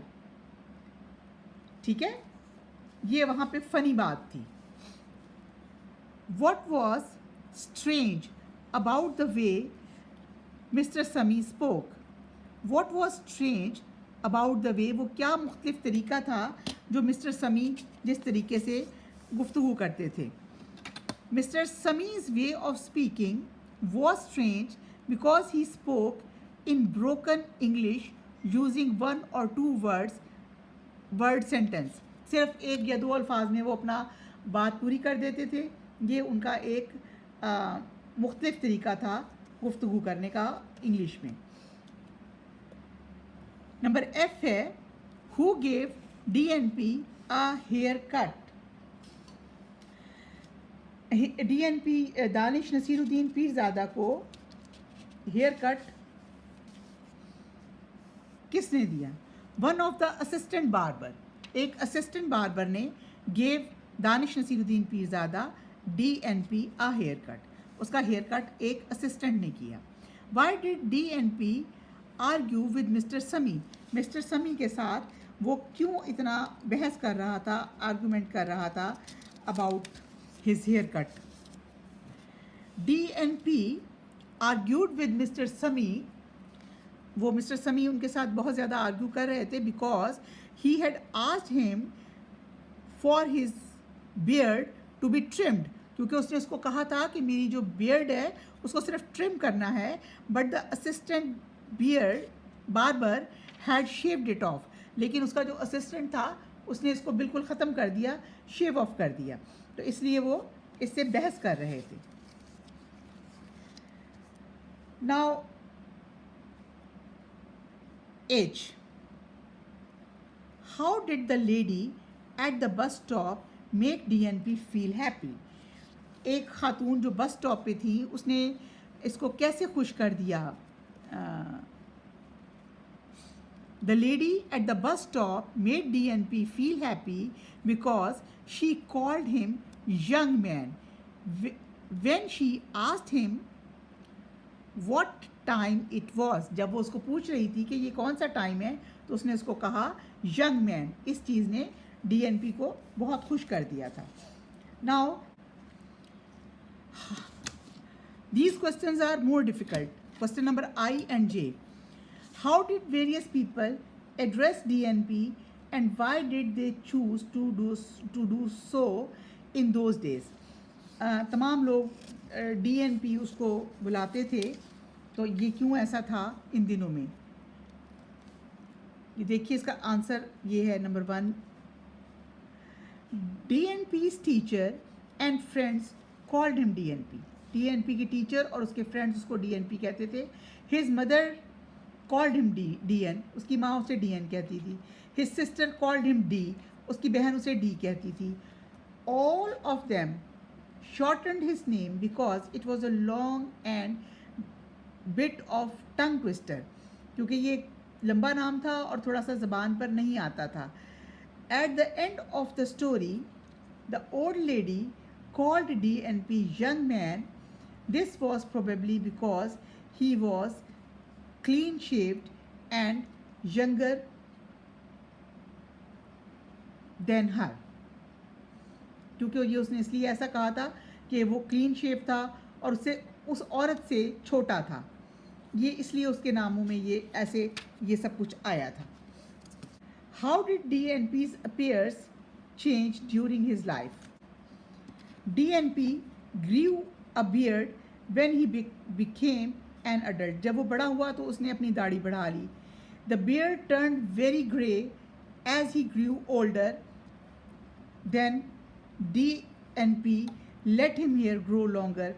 ठीक है, ये वहाँ पे फनी बात थी। What was strange about the way Mr. Sami spoke? What was strange about the way, वो क्या मुख्तलिफ तरीका था जो मिस्टर समी जिस तरीके से गुफ्तगू करते थे। Mr. Sami's way of speaking was strange because he spoke in broken English using one or two word sentence. सिर्फ एक या दो अल्फाज में वो अपना बात पूरी कर देते थे। ये उनका एक मुख्तलिफ तरीका था गुफ्तगू करने का इंग्लिश में। नंबर F है, who gave DNP a hair cut? DNP Danish Nasiruddin Pirzada को हेयर कट किसने दिया? One of the assistant barber, एक असिस्टेंट बार्बर ने gave Danish Nasiruddin Pirzada DNP a hair cut, उसका हेयर कट एक असिस्टेंट ने किया. Why did DNP argue with mister Sami? Mister Sami के साथ वो क्यों इतना बहस कर रहा था, आर्गूमेंट कर रहा था about his hair cut? DNP argued with mister Sami, वो मिस्टर समी उनके साथ बहुत ज़्यादा आर्ग्यू कर रहे थे because he had asked him for his beard to be trimmed, क्योंकि उसने उसको कहा था कि मेरी जो बियर्ड है उसको सिर्फ ट्रिम करना है, but the assistant beard barber had shaved it of, लेकिन उसका जो असिस्टेंट था उसने इसको बिल्कुल ख़त्म कर दिया, शेव ऑफ कर दिया, तो इसलिए वो इससे बहस कर रहे थे. Now H. How did the lady at the bus stop make DNP feel happy? एक खातून जो बस स्टॉप पे थी उसने इसको कैसे खुश कर दिया? The lady at the bus stop made DNP feel happy because she called him young man. When she asked him what time it was, जब वो उसको पूछ रही थी कि ये कौन सा टाइम है, तो उसने उसको कहा यंग मैन. इस चीज़ ने DNP को बहुत खुश कर दिया था. Now these questions are more difficult. Question number I and J. How did various people address DNP and why did they choose to do so in those days? तमाम लोग DNP उसको बुलाते थे, तो ये क्यों ऐसा था इन दिनों में? ये देखिए, इसका आंसर ये है. Number 1, DNP's teacher and friends called him DNP. DNP के टीचर और उसके फ्रेंड्स उसको DNP कहते थे. His mother called him DN, उसकी माँ उसे DN कहती थी. His sister called him D, उसकी बहन उसे D कहती थी. All of them shortened his name because it was a long and bit of tongue twister, क्योंकि ये लंबा नाम था और थोड़ा सा ज़बान पर नहीं आता था. At the end of the story, the old lady called DNP young man. This was probably because he was clean shaved and younger than her. क्योंकि ये उसने इसलिए ऐसा कहा था कि वो क्लीन शेव था और उससे उस औरत से छोटा था, ये इसलिए उसके नामों में ये ऐसे ये सब कुछ आया था. How did DNP's appearance change during his life? DNP grew a beard when he became an adult. जब वो बड़ा हुआ तो उसने अपनी दाढ़ी बढ़ा ली. The beard turned very grey as he grew older. Then DNP let him hair grow longer.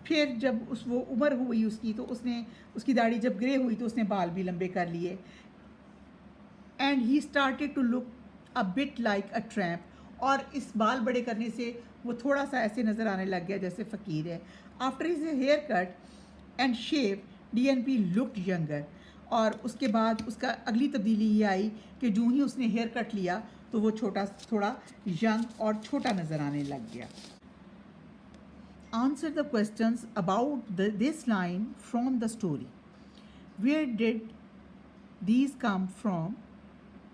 फिर जब वो उम्र हुई उसकी, तो उसने उसकी दाढ़ी जब ग्रे हुई तो उसने बाल भी लंबे कर लिए. And he started to look a bit like a tramp, और इस बाल बड़े करने से वो थोड़ा सा ऐसे नज़र आने लग गया जैसे फ़कीर है. After his hair cut and shave DNP looked younger, और उसके बाद उसका अगली तब्दीली ये आई कि जो ही उसने हेयर कट लिया तो वो थोड़ा यंग और छोटा नज़र आने लग गया. Answer the questions about this line from the story. Where did these come from?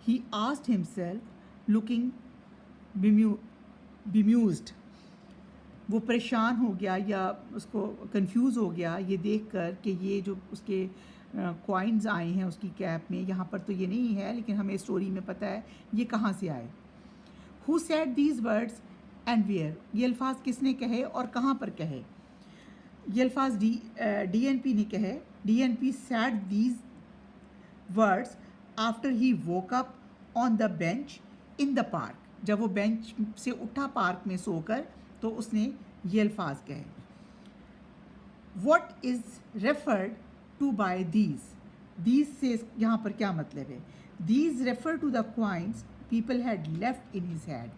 He asked himself, looking bemused. वो परेशान हो गया या उसको कंफ्यूज हो गया ये देखकर कि ये जो उसके कॉइन्स आए हैं उसकी कैप में, यहाँ पर तो ये नहीं है लेकिन हमें स्टोरी में पता है ये कहाँ से आए. Who said these words and where? ये अल्फाज किसने कहे और कहाँ पर कहे? ये अल्फाज DNP ने कहे. DNP said these words after he woke up on the bench in the park. जब वो बेंच से उठा पार्क में सोकर तो उसने ये अल्फाज कहे. What is referred to by these? These से यहाँ पर क्या मतलब है? These refer to the coins people had left in his hat,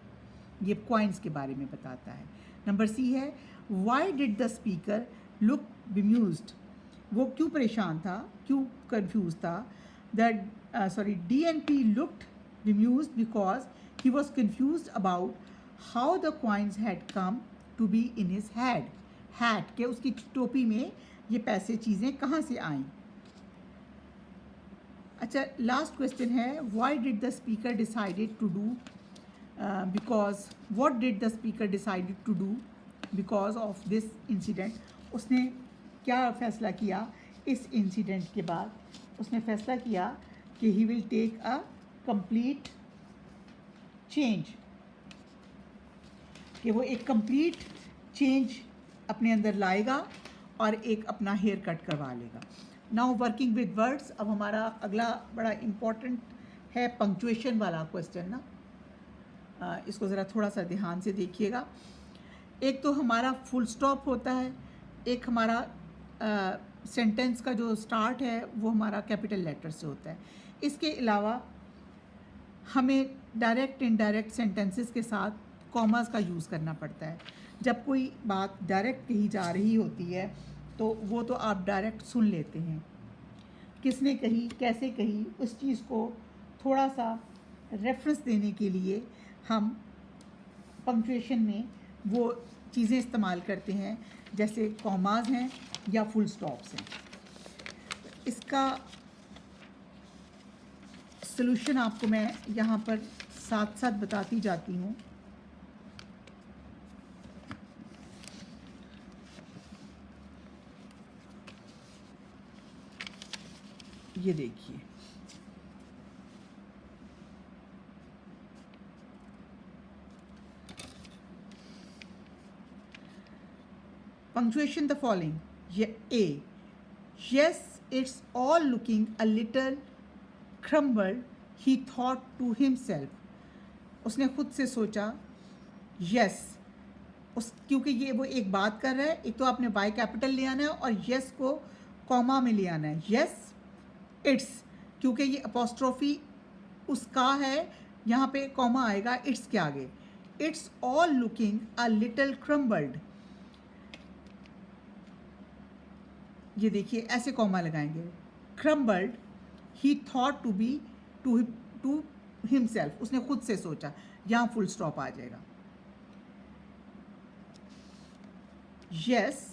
ये क्वाइंस के बारे में बताता है। नंबर सी है why did the speaker look bemused, वो क्यों परेशान था, क्यों कंफ्यूज था। That DNP looked bemused because he was confused about how the coins had come to be in his hat के उसकी टोपी में ये पैसे चीज़ें कहाँ से आईं। अच्छा, लास्ट क्वेश्चन है why did the speaker decided to do what did the speaker decided to do because of this incident, उसने क्या फैसला किया इस इंसिडेंट के बाद। उसने फैसला किया कि he will take a complete change, कि वो एक कंप्लीट चेंज अपने अंदर लाएगा और एक अपना हेयर कट करवा लेगा। नाउ वर्किंग विद वर्ड्स, अब हमारा अगला बड़ा इम्पॉर्टेंट है पंक्चुएशन वाला क्वेश्चन ना, इसको ज़रा थोड़ा सा ध्यान से देखिएगा। एक तो हमारा फुल स्टॉप होता है, एक हमारा सेंटेंस का जो स्टार्ट है वो हमारा कैपिटल लेटर से होता है। इसके अलावा हमें डायरेक्ट इनडायरेक्ट सेंटेंसेस के साथ कॉमास का यूज़ करना पड़ता है। जब कोई बात डायरेक्ट कही जा रही होती है तो वो तो आप डायरेक्ट सुन लेते हैं, किसने कही, कैसे कही, उस चीज़ को थोड़ा सा रेफरेंस देने के लिए हम पंक्चुएशन में वो चीज़ें इस्तेमाल करते हैं, जैसे कॉमास हैं या फुल स्टॉप्स हैं। इसका सॉल्यूशन आपको मैं यहाँ पर साथ साथ बताती जाती हूँ। ये देखिए, punctuation the following. A, yes, it's all looking a little crumbled, he thought to himself. उसने खुद से सोचा। yes, क्योंकि ये वो एक बात कर रहा है, एक तो आपने वाई कैपिटल ले आना है और yes को कॉमा में ले आना है। yes, it's, क्योंकि ये अपोस्ट्रोफी उसका है, यहाँ पे कॉमा आएगा इट्स के आगे। It's all looking a little crumbled, ये देखिए ऐसे कॉमा लगाएंगे। Crumbled he thought to be to himself, उसने खुद से सोचा, यहाँ फुल स्टॉप आ जाएगा। यस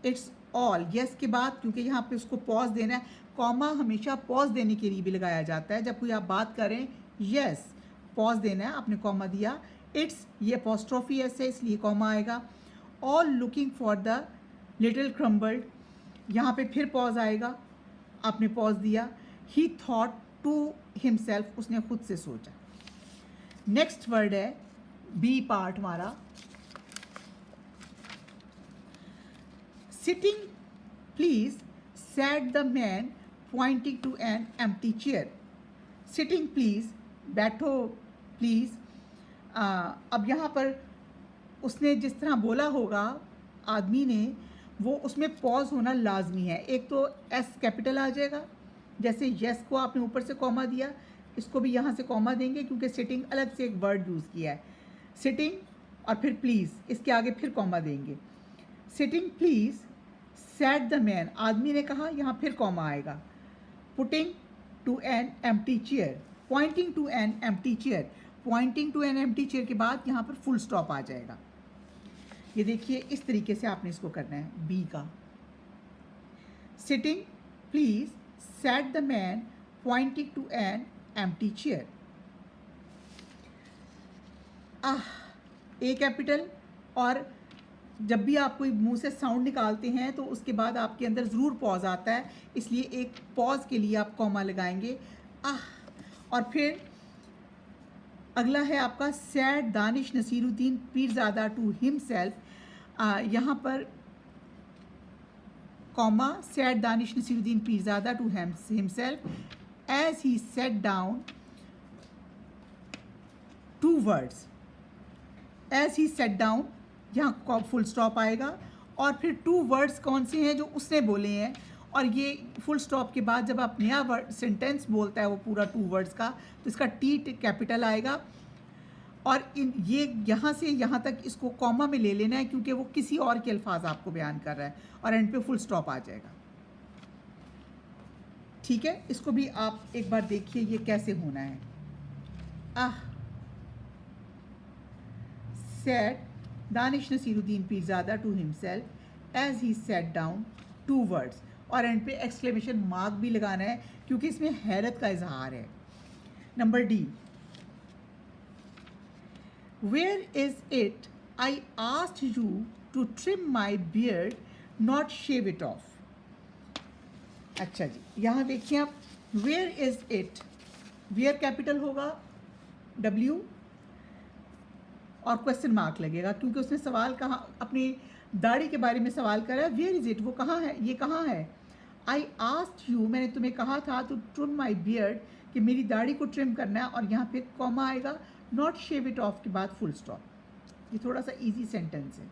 इट्स ऑल, यस के बाद क्योंकि यहाँ पे उसको पॉज देना है, कॉमा हमेशा पॉज देने के लिए भी लगाया जाता है। जब कोई आप बात करें यस पॉज देना है, आपने कॉमा दिया। इट्स, ये अपोस्ट्रोफी एस है इसलिए कॉमा आएगा। All looking for the little crumbled, यहाँ पे फिर पॉज आएगा, आपने पॉज दिया। ही थॉट टू हिमसेल्फ, उसने खुद से सोचा। नेक्स्ट वर्ड है बी पार्ट हमारा, sitting please said the man pointing to an empty chair. Sitting please, बैठो प्लीज़। अब यहाँ पर उसने जिस तरह बोला होगा आदमी ने, वो उसमें पॉज होना लाजमी है। एक तो एस कैपिटल आ जाएगा, जैसे यस को आपने ऊपर से कॉमा दिया, इसको भी यहाँ से कॉमा देंगे क्योंकि सिटिंग अलग से एक वर्ड यूज़ किया है। सिटिंग और फिर प्लीज़, इसके आगे फिर कॉमा देंगे। Sitting please said the man, आदमी ने कहा, यहाँ फिर कॉमा आएगा। Putting to an empty chair, pointing to an empty chair, pointing to an empty chair के बाद यहाँ पर फुल स्टॉप आ जाएगा। ये देखिए इस तरीके से आपने इसको करना है बी का। Sitting please said the man pointing to an empty chair. A capital, और जब भी आप कोई मुंह से साउंड निकालते हैं तो उसके बाद आपके अंदर ज़रूर पॉज आता है, इसलिए एक पॉज के लिए आप कॉमा लगाएंगे और फिर अगला है आपका said Danish Nasiruddin Pirzada to himself. यहाँ पर comma, said Danish Nasiruddin Pirzada to himself as he set down two words. As he set down, यहाँ फुल स्टॉप आएगा और फिर टू वर्ड्स कौन से हैं जो उसने बोले हैं, और ये फुल स्टॉप के बाद जब आप नया वर्ड सेंटेंस बोलता है वो पूरा 2 वर्ड्स का, तो इसका टी कैपिटल आएगा और ये यहाँ से यहाँ तक इसको कॉमा में ले लेना है क्योंकि वो किसी और के अल्फाज आपको बयान कर रहा है और एंड पे फुल स्टॉप आ जाएगा। ठीक है, इसको भी आप एक बार देखिए ये कैसे होना है। said Danish Nasiruddin Pirzada to himself as he set down 2 words और एंड पे एक्सक्लेमेशन मार्क भी लगाना है क्योंकि इसमें हैरत का इजहार है। Number D, where is it I asked you to trim my beard not shave it off. अच्छा जी, यहाँ देखिए आप, where is it, where capital होगा W और क्वेश्चन मार्क लगेगा क्योंकि उसने सवाल कहाँ, अपनी दाढ़ी के बारे में सवाल करा है। वेयर इज इट, वो कहाँ है, ये कहाँ है। आई आस्क्ड यू, मैंने तुम्हें कहा था टू ट्रिम माई बियर्ड, कि मेरी दाढ़ी को ट्रिम करना है और यहाँ पे कॉमा आएगा, नॉट शेव इट ऑफ के बाद फुल स्टॉप। ये थोड़ा सा इजी सेंटेंस है।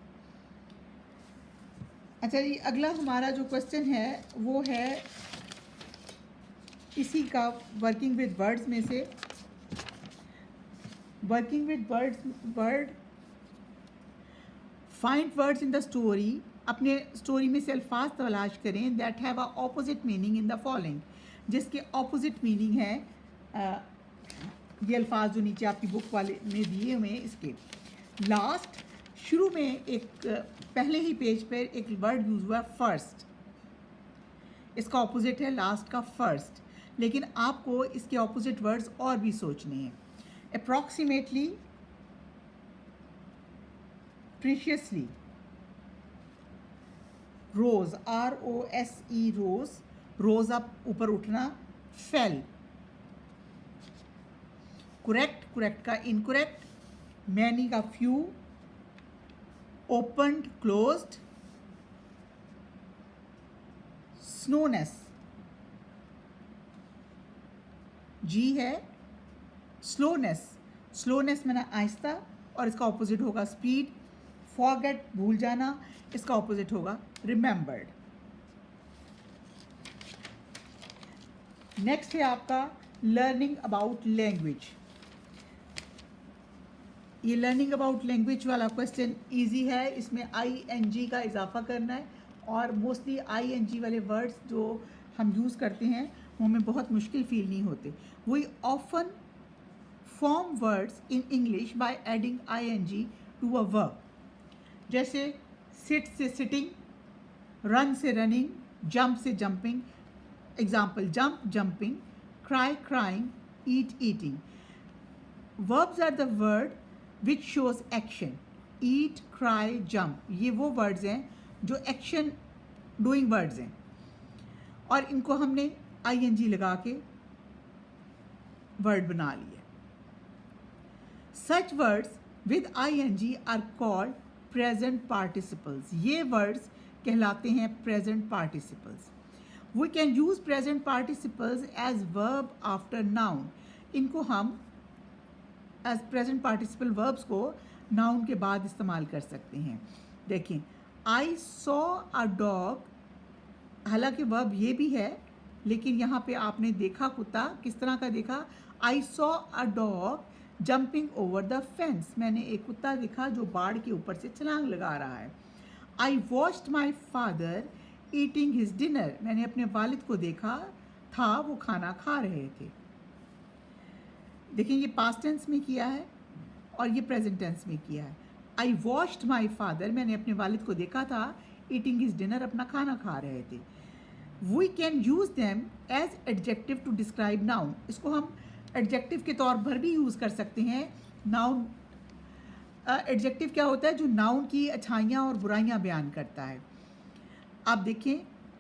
अच्छा जी, अगला हमारा जो क्वेश्चन है वो है इसी का, वर्किंग विद वर्ड्स में से, working with word find words in the story. अपने स्टोरी में से अल्फाज तलाश करें that have a opposite meaning in the following, जिसके ऑपोजिट मीनिंग है ये अल्फाज जो नीचे आपकी बुक वाले में दिए हुए हैं। इसके लास्ट शुरू में एक पहले ही पेज पर एक वर्ड यूज हुआ फर्स्ट, इसका ऑपोजिट है लास्ट का फर्स्ट, लेकिन आपको इसके ऑपोजिट वर्ड्स और भी सोचने हैं। अप्रॉक्सीमेटली, प्रीशियसली, रोज, ROSE रोज, रोज अप ऊपर उठना, फेल, करेक्ट, करेक्ट का इनकरेक्ट, मैनी का फ्यू, ओपन्ड क्लोज्ड, स्नोनेस, जी है, स्लोनेस, स्लोनेस मैंने आहिस्ता और इसका ऑपोजिट होगा स्पीड, फॉरगेट भूल जाना, इसका ऑपोजिट होगा रिमेंबर्ड। नेक्स्ट है आपका लर्निंग अबाउट लैंग्वेज। ये लर्निंग अबाउट लैंग्वेज वाला क्वेश्चन इजी है, इसमें ING का इजाफा करना है और मोस्टली ING वाले वर्ड्स जो हम यूज़ करते हैं वो हमें बहुत मुश्किल फील नहीं होते। We often form words in English by adding ING to a verb, जैसे सिट से सिटिंग, रन से रनिंग, जंप से jumping. Example, jump jumping, cry crying, eat eating. Verbs are the word which shows action, eat, cry, jump, ये वो words हैं जो action doing words हैं और इनको हमने ING लगा के वर्ड बना लिए। Such words with ING are called present participles, ये वर्ड्स कहलाते हैं present participles. We can use present participles as verb after noun, इनको हम एज प्रेजेंट पार्टिसिपल वर्ब्स को नाउन के बाद इस्तेमाल कर सकते हैं। देखें, आई सॉ अ डॉग, हालांकि वर्ब ये भी है लेकिन यहाँ पे आपने देखा कुत्ता, किस तरह का देखा, आई saw a dog jumping over the fence, मैंने एक कुत्ता देखा जो बाड़ के ऊपर से छलांग लगा रहा है। I watched my father eating his dinner, मैंने अपने वालिद को देखा था वो खाना खा रहे थे। देखिए, ये पास्ट टेंस में किया है और ये प्रेजेंट टेंस में किया है। आई वॉच्ड माई फादर, मैंने अपने वालिद को देखा था, ईटिंग हिज डिनर, अपना खाना खा रहे थे। We can use them as adjective to describe noun, इसको हम एडजेक्टिव के तौर पर भी यूज़ कर सकते हैं। नाउन, एडजेक्टिव क्या होता है, जो नाउन की अच्छाइयाँ और बुराइयाँ बयान करता है। आप देखें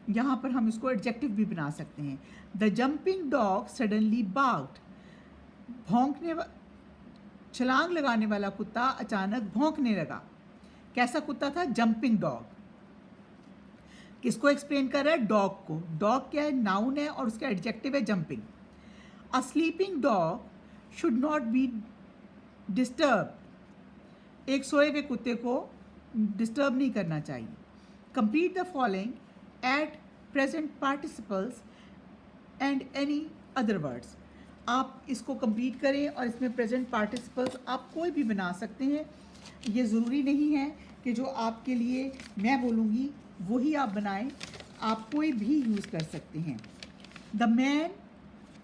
यहाँ पर हम इसको एडजेक्टिव भी बना सकते हैं। द जंपिंग डॉग सडनली बार्क्ड, भौंकने, छलांग लगाने वाला कुत्ता अचानक भौंकने लगा। कैसा कुत्ता था, जंपिंग डॉग। किसको एक्सप्लेन कर रहा है, डॉग को। डॉग क्या है, नाउन है और उसका एडजेक्टिव है jumping. A sleeping dog should not be disturb, एक सोए हुए कुत्ते को डिस्टर्ब नहीं करना चाहिए। Complete the following, add present participles and any other words. आप इसको कंप्लीट करें और इसमें प्रेजेंट पार्टिसिपल्स आप कोई भी बना सकते हैं. ये ज़रूरी नहीं है कि जो आपके लिए मैं बोलूँगी वही आप बनाएं, आप कोई भी यूज़ कर सकते हैं. The man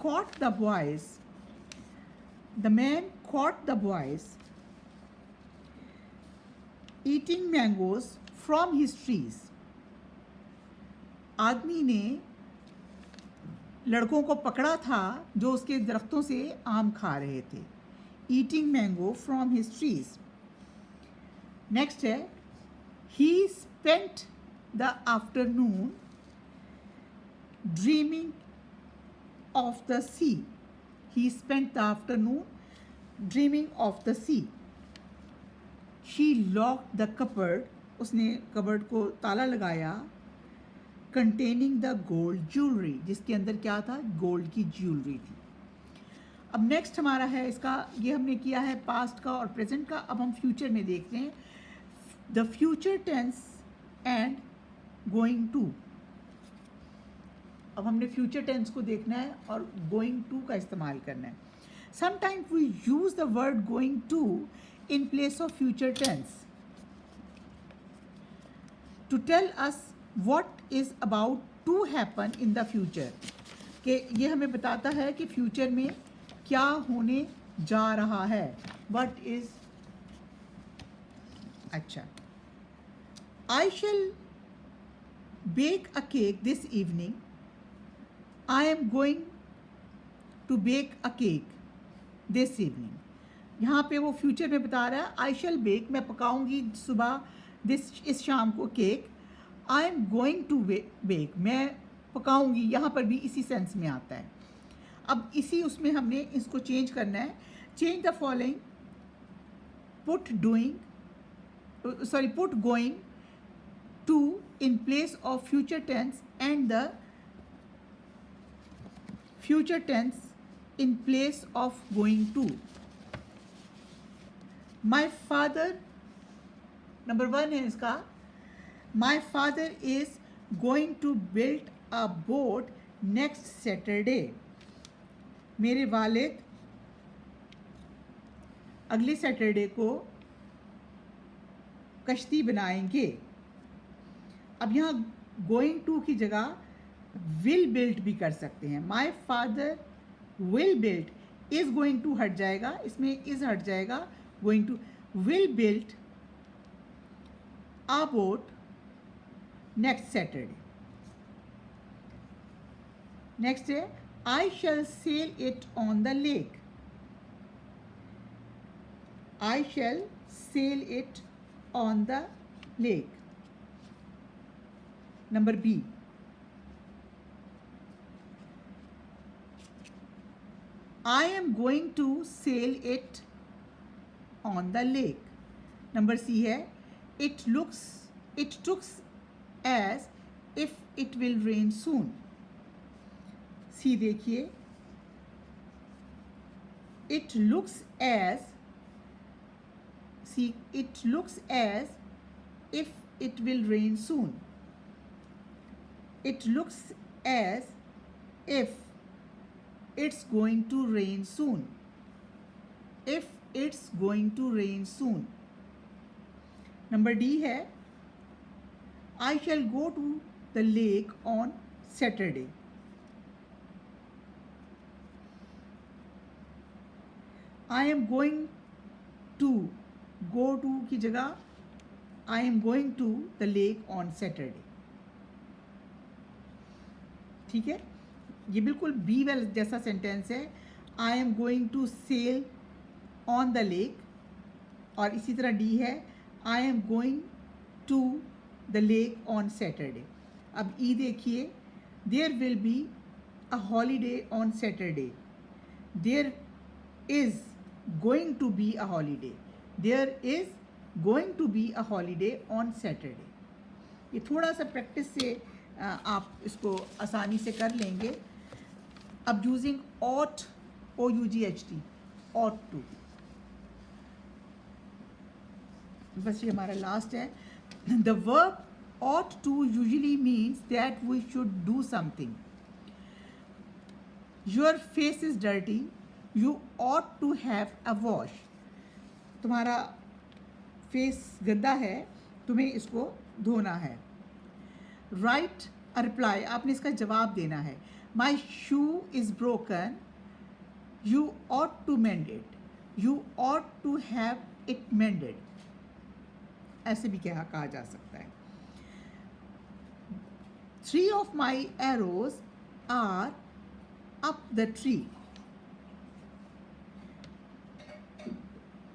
caught the boys. The man caught the boys eating mangoes from his trees. आदमी ने लड़कों को पकड़ा था जो उसके दरख्तों से आम खा रहे थे. Eating mango from his trees. Next है he spent the afternoon dreaming of the sea. He spent the afternoon dreaming of the sea. She locked the cupboard. उसने कबर्ड को ताला लगाया. Containing the gold jewelry. जिसके अंदर क्या था? Gold की ज्वेलरी थी. अब नेक्स्ट हमारा है इसका, ये हमने किया है पास्ट का और प्रेजेंट का. अब हम फ्यूचर में देखते हैं. The future tense and going to. अब हमने फ्यूचर टेंस को देखना है और गोइंग टू का इस्तेमाल करना है. Sometimes we use the word going to in place of future tense to tell us what is about to happen in the future. कि ये हमें बताता है कि फ्यूचर में क्या होने जा रहा है. व्हाट इज, अच्छा, I shall bake a cake this evening. I am going to bake a cake this evening. यहाँ पे वो फ्यूचर में बता रहा है आई शैल बेक, मैं पकाऊंगी सुबह इस शाम को cake. I am going to bake, मैं पकाऊंगी, यहाँ पर भी इसी सेंस में आता है. अब इसी उसमें हमने इसको चेंज करना है. Change the following. Put going to in place of future tense and the future tense in place of going to. My father, number 1 है इसका. My father is going to build a boat next Saturday. मेरे वालिद अगले Saturday को कश्ती बनाएंगे. अब यहाँ going to की जगह विल बिल्ड भी कर सकते हैं. My father will build. Is going to हट जाएगा, इसमें इज हट जाएगा. Going to will build a boat next Saturday. Next है I shall sell it on the lake. I shall sell it on the lake. Number B. I am going to sail it on the lake. Number C है it looks as if it will rain soon. C देखिए it looks as if it will rain soon. It looks as if it's going to rain soon. If it's going to rain soon. Number D है I shall go to the lake on Saturday. I am going to, go to की जगह I am going to the lake on Saturday. ठीक है, ये बिल्कुल be well जैसा sentence है. I am going to sail on the lake. और इसी तरह डी है I am going to the lake on Saturday. अब ई देखिए there will be a holiday on Saturday. There is going to be a holiday. There is going to be a holiday on Saturday. ये थोड़ा सा practice से आप इसको आसानी से कर लेंगे. अब using ought, O-U-G-H-T, ought to. बस ये हमारा लास्ट है. The verb ought to usually means that we should do something. Your face is dirty, you ought to have a wash. तुम्हारा फेस गंदा है, तुम्हें इसको धोना है. Write a reply, आपने इसका जवाब देना है. My shoe is broken, you ought to mend it. You ought to have it mended. ऐसे भी कहा जा सकता है. 3 of my arrows are up the tree.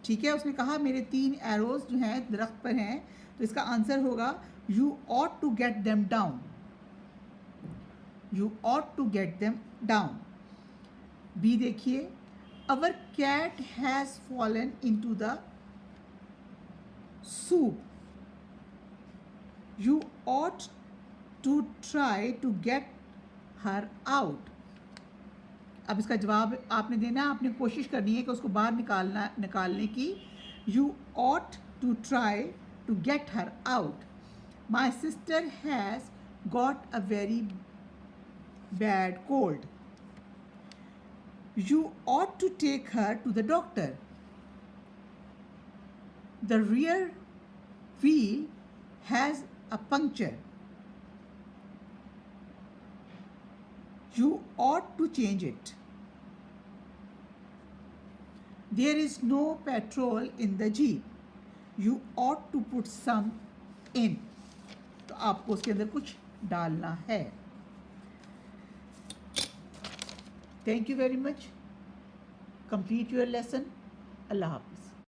ठीक है, उसने कहा मेरे 3 एरोज जो हैं दरख्त पर हैं, तो इसका आंसर होगा you ought to get them down. You ought to get them down. B देखिए, our cat has fallen into the soup. You ought to try to get her out. अब इसका जवाब आपने देना, आपने कोशिश करनी है कि उसको बाहर निकालने की. You ought to try to get her out. My sister has got a very bad cold. You ought to take her to the doctor. The rear wheel has a puncture. You ought to change it. There is no petrol in the Jeep. You ought to put some in. तो आपको उसके अंदर कुछ डालना है. Thank you very much. Complete your lesson. Allah Hafiz.